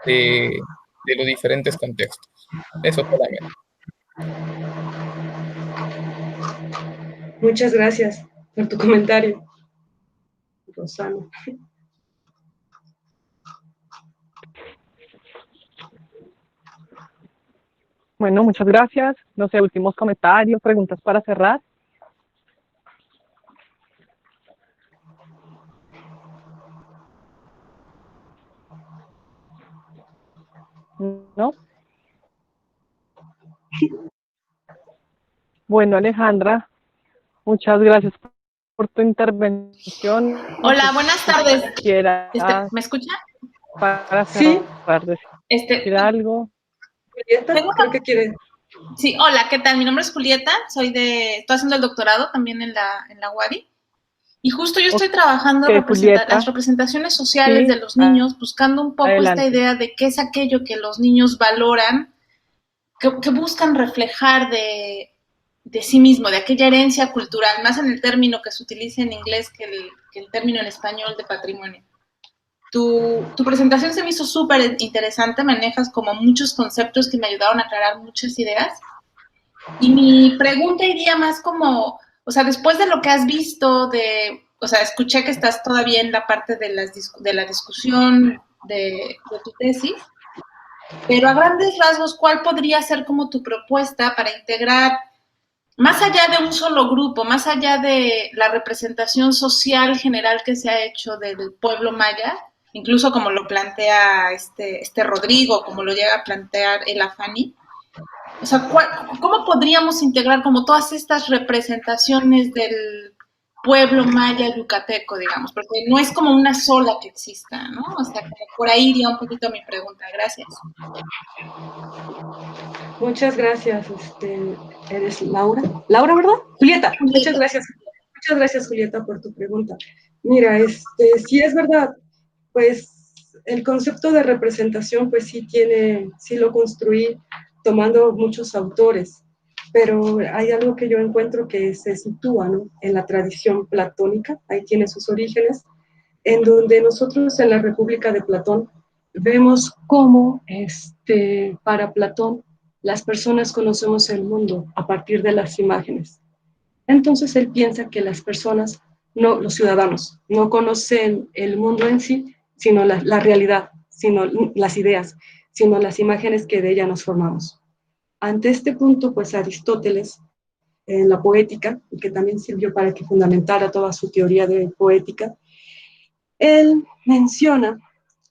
Speaker 7: de los diferentes contextos. Eso solamente.
Speaker 2: Muchas gracias por tu comentario, Rosana.
Speaker 1: Bueno, muchas gracias. No sé, últimos comentarios, preguntas para cerrar. ¿No? Bueno, Alejandra, muchas gracias por tu intervención.
Speaker 8: Hola, buenas tardes. ¿Me escucha?
Speaker 1: Para
Speaker 2: Sí.
Speaker 1: decir algo.
Speaker 2: Julieta, creo que quiere.
Speaker 8: Sí, hola, ¿qué tal? Mi nombre es Julieta, estoy haciendo el doctorado también en la UADY. Y justo yo estoy trabajando las representaciones sociales de los niños, buscando un poco esta idea de qué es aquello que los niños valoran, que buscan reflejar de sí mismo, de aquella herencia cultural, más en el término que se utiliza en inglés que el término en español de patrimonio. Tu presentación se me hizo súper interesante, manejas como muchos conceptos que me ayudaron a aclarar muchas ideas. Y mi pregunta iría más como, o sea, después de lo que has visto, o sea, escuché que estás todavía en la parte de la discusión de tu tesis, pero a grandes rasgos, ¿cuál podría ser como tu propuesta para integrar, más allá de un solo grupo, más allá de la representación social general que se ha hecho del pueblo maya, incluso como lo plantea este Rodrigo, como lo llega a plantear el Afani? O sea, ¿cómo podríamos integrar como todas estas representaciones pueblo maya yucateco, digamos, porque no es como una sola que exista, ¿no? O sea, por ahí iría un poquito mi pregunta. Gracias.
Speaker 2: Muchas gracias. ¿Eres Laura? ¿Laura, verdad? Julieta. Muchas gracias. Muchas gracias, Julieta, por tu pregunta. Mira, sí es verdad, pues el concepto de representación, pues sí lo construí tomando muchos autores, pero hay algo que yo encuentro que se sitúa, ¿no?, en la tradición platónica, ahí tiene sus orígenes, en donde nosotros en la República de Platón vemos cómo para Platón las personas conocemos el mundo a partir de las imágenes. Entonces él piensa que las personas, no, los ciudadanos, no conocen el mundo en sí, sino la realidad, sino las ideas, sino las imágenes que de ella nos formamos. Ante este punto, pues Aristóteles, en la poética, y que también sirvió para que fundamentara toda su teoría de poética, él menciona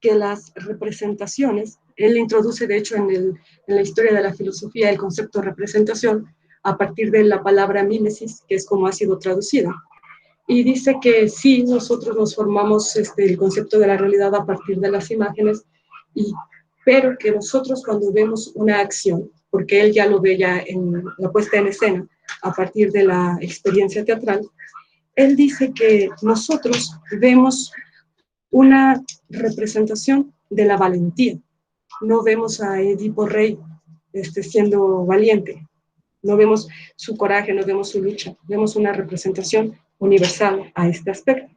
Speaker 2: que las representaciones, él introduce de hecho en la historia de la filosofía el concepto de representación a partir de la palabra mímesis, que es como ha sido traducida. Y dice que sí, nosotros nos formamos el concepto de la realidad a partir de las imágenes, pero que nosotros cuando vemos una acción, porque él ya lo ve ya en la puesta en escena a partir de la experiencia teatral, él dice que nosotros vemos una representación de la valentía. No vemos a Edipo Rey siendo valiente, no vemos su coraje, no vemos su lucha, vemos una representación universal a este aspecto.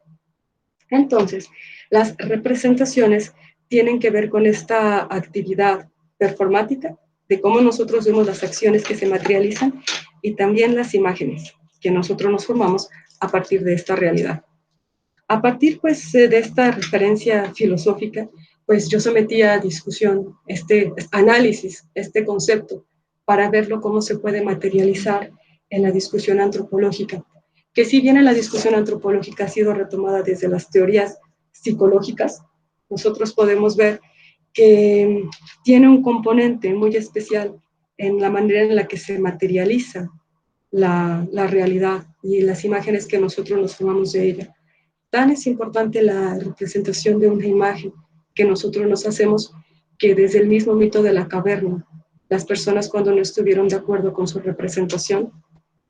Speaker 2: Entonces, las representaciones tienen que ver con esta actividad performática, de cómo nosotros vemos las acciones que se materializan y también las imágenes que nosotros nos formamos a partir de esta realidad. A partir, pues, de esta referencia filosófica, pues yo sometí a discusión este análisis, este concepto, para verlo cómo se puede materializar en la discusión antropológica, que si bien la discusión antropológica ha sido retomada desde las teorías psicológicas, nosotros podemos ver que tiene un componente muy especial en la manera en la que se materializa la realidad y las imágenes que nosotros nos formamos de ella. Tan es importante la representación de una imagen que nosotros nos hacemos que desde el mismo mito de la caverna, las personas cuando no estuvieron de acuerdo con su representación,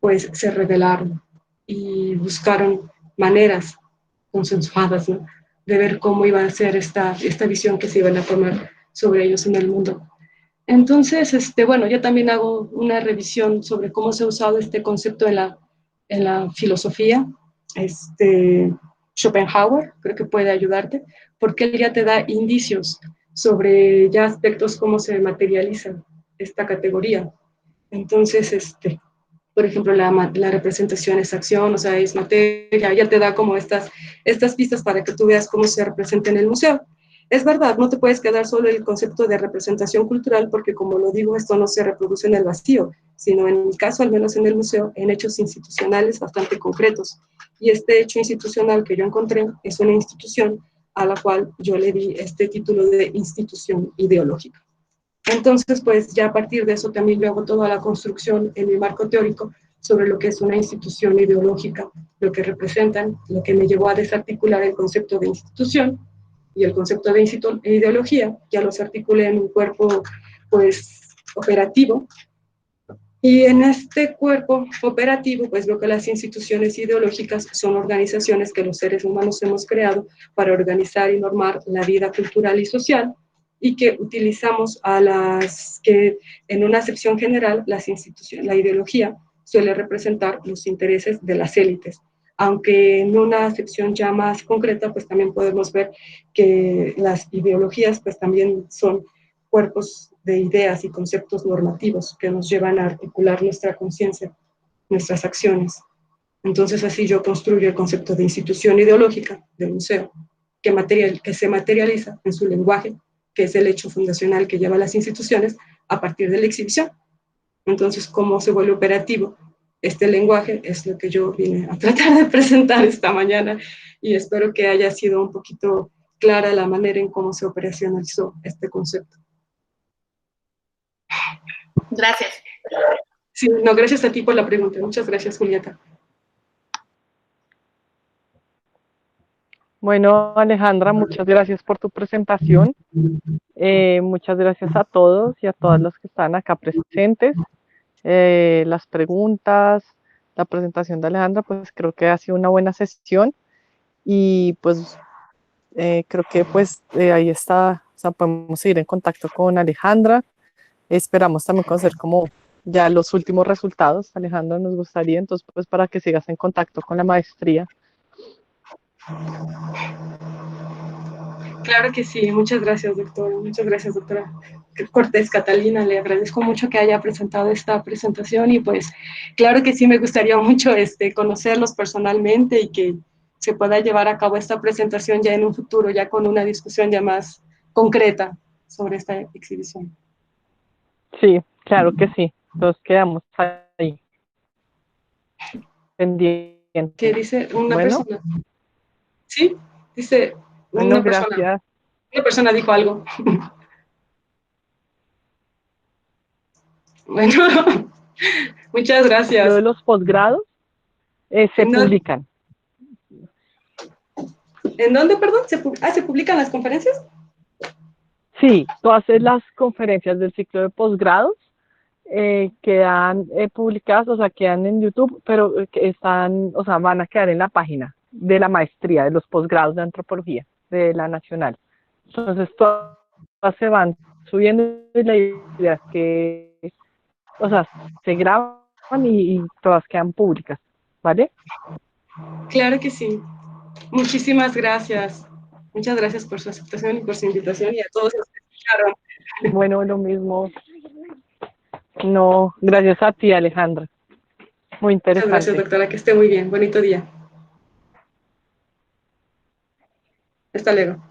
Speaker 2: pues se rebelaron y buscaron maneras consensuadas, ¿no?, de ver cómo iba a ser esta visión que se iban a formar sobre ellos en el mundo. Entonces, bueno, yo también hago una revisión sobre cómo se ha usado este concepto en la filosofía. Schopenhauer creo que puede ayudarte, porque él ya te da indicios sobre ya aspectos cómo se materializa esta categoría. Entonces, por ejemplo, la representación es acción, o sea, es materia, ya te da como estas pistas para que tú veas cómo se representa en el museo. Es verdad, no te puedes quedar solo en el concepto de representación cultural, porque como lo digo, esto no se reproduce en el vacío, sino en mi caso, al menos en el museo, en hechos institucionales bastante concretos. Y este hecho institucional que yo encontré es una institución a la cual yo le di este título de institución ideológica. Entonces, pues ya a partir de eso también yo hago toda la construcción en mi marco teórico sobre lo que es una institución ideológica, lo que representan, lo que me llevó a desarticular el concepto de institución y el concepto de ideología, ya los articulé en un cuerpo, pues, operativo. Y en este cuerpo operativo, pues veo que las instituciones ideológicas son organizaciones que los seres humanos hemos creado para organizar y normar la vida cultural y social, y que utilizamos a las que, en una acepción general, la ideología suele representar los intereses de las élites. Aunque en una acepción ya más concreta, pues también podemos ver que las ideologías pues también son cuerpos de ideas y conceptos normativos que nos llevan a articular nuestra conciencia, nuestras acciones. Entonces así yo construyo el concepto de institución ideológica del museo, que se materializa en su lenguaje, que es el hecho fundacional que lleva a las instituciones a partir de la exhibición. Entonces, ¿cómo se vuelve operativo? Este lenguaje es lo que yo vine a tratar de presentar esta mañana, y espero que haya sido un poquito clara la manera en cómo se operacionalizó este concepto.
Speaker 8: Gracias.
Speaker 2: Sí, no, gracias a ti por la pregunta. Muchas gracias, Julieta.
Speaker 1: Bueno, Alejandra, muchas gracias por tu presentación. Muchas gracias a todos y a todas los que están acá presentes. Las preguntas, la presentación de Alejandra, pues creo que ha sido una buena sesión y pues creo que pues ahí está, o sea, podemos seguir en contacto con Alejandra. Esperamos también conocer como ya los últimos resultados, Alejandra, nos gustaría, entonces pues para que sigas en contacto con la maestría.
Speaker 2: Claro que sí, muchas gracias, doctora. Muchas gracias, doctora Cortés Catalina. Le agradezco mucho que haya presentado esta presentación y pues claro que sí me gustaría mucho conocerlos personalmente y que se pueda llevar a cabo esta presentación ya en un futuro, ya con una discusión ya más concreta sobre esta exhibición.
Speaker 1: Sí, claro que sí. Entonces quedamos ahí pendientes.
Speaker 2: ¿Qué dice una persona? Sí, dice una persona.
Speaker 1: Gracias.
Speaker 2: Una persona dijo algo. Bueno, muchas gracias.
Speaker 1: Lo de los posgrados se publican.
Speaker 2: ¿En dónde, perdón? ¿Se publican las conferencias?
Speaker 1: Sí, todas las conferencias del ciclo de posgrados quedan publicadas, o sea, quedan en YouTube, pero están, o sea, van a quedar en la página de la maestría, de los posgrados de antropología, de la nacional. Entonces, todas se van subiendo y la idea es que, o sea, se graban y todas quedan públicas, ¿vale?
Speaker 2: Claro que sí. Muchísimas gracias. Muchas gracias por su aceptación y por su invitación y a todos los que escucharon.
Speaker 1: Bueno, lo mismo. No, gracias a ti, Alejandra. Muy interesante.
Speaker 2: Muchas gracias, doctora. Que esté muy bien. Bonito día. Hasta luego.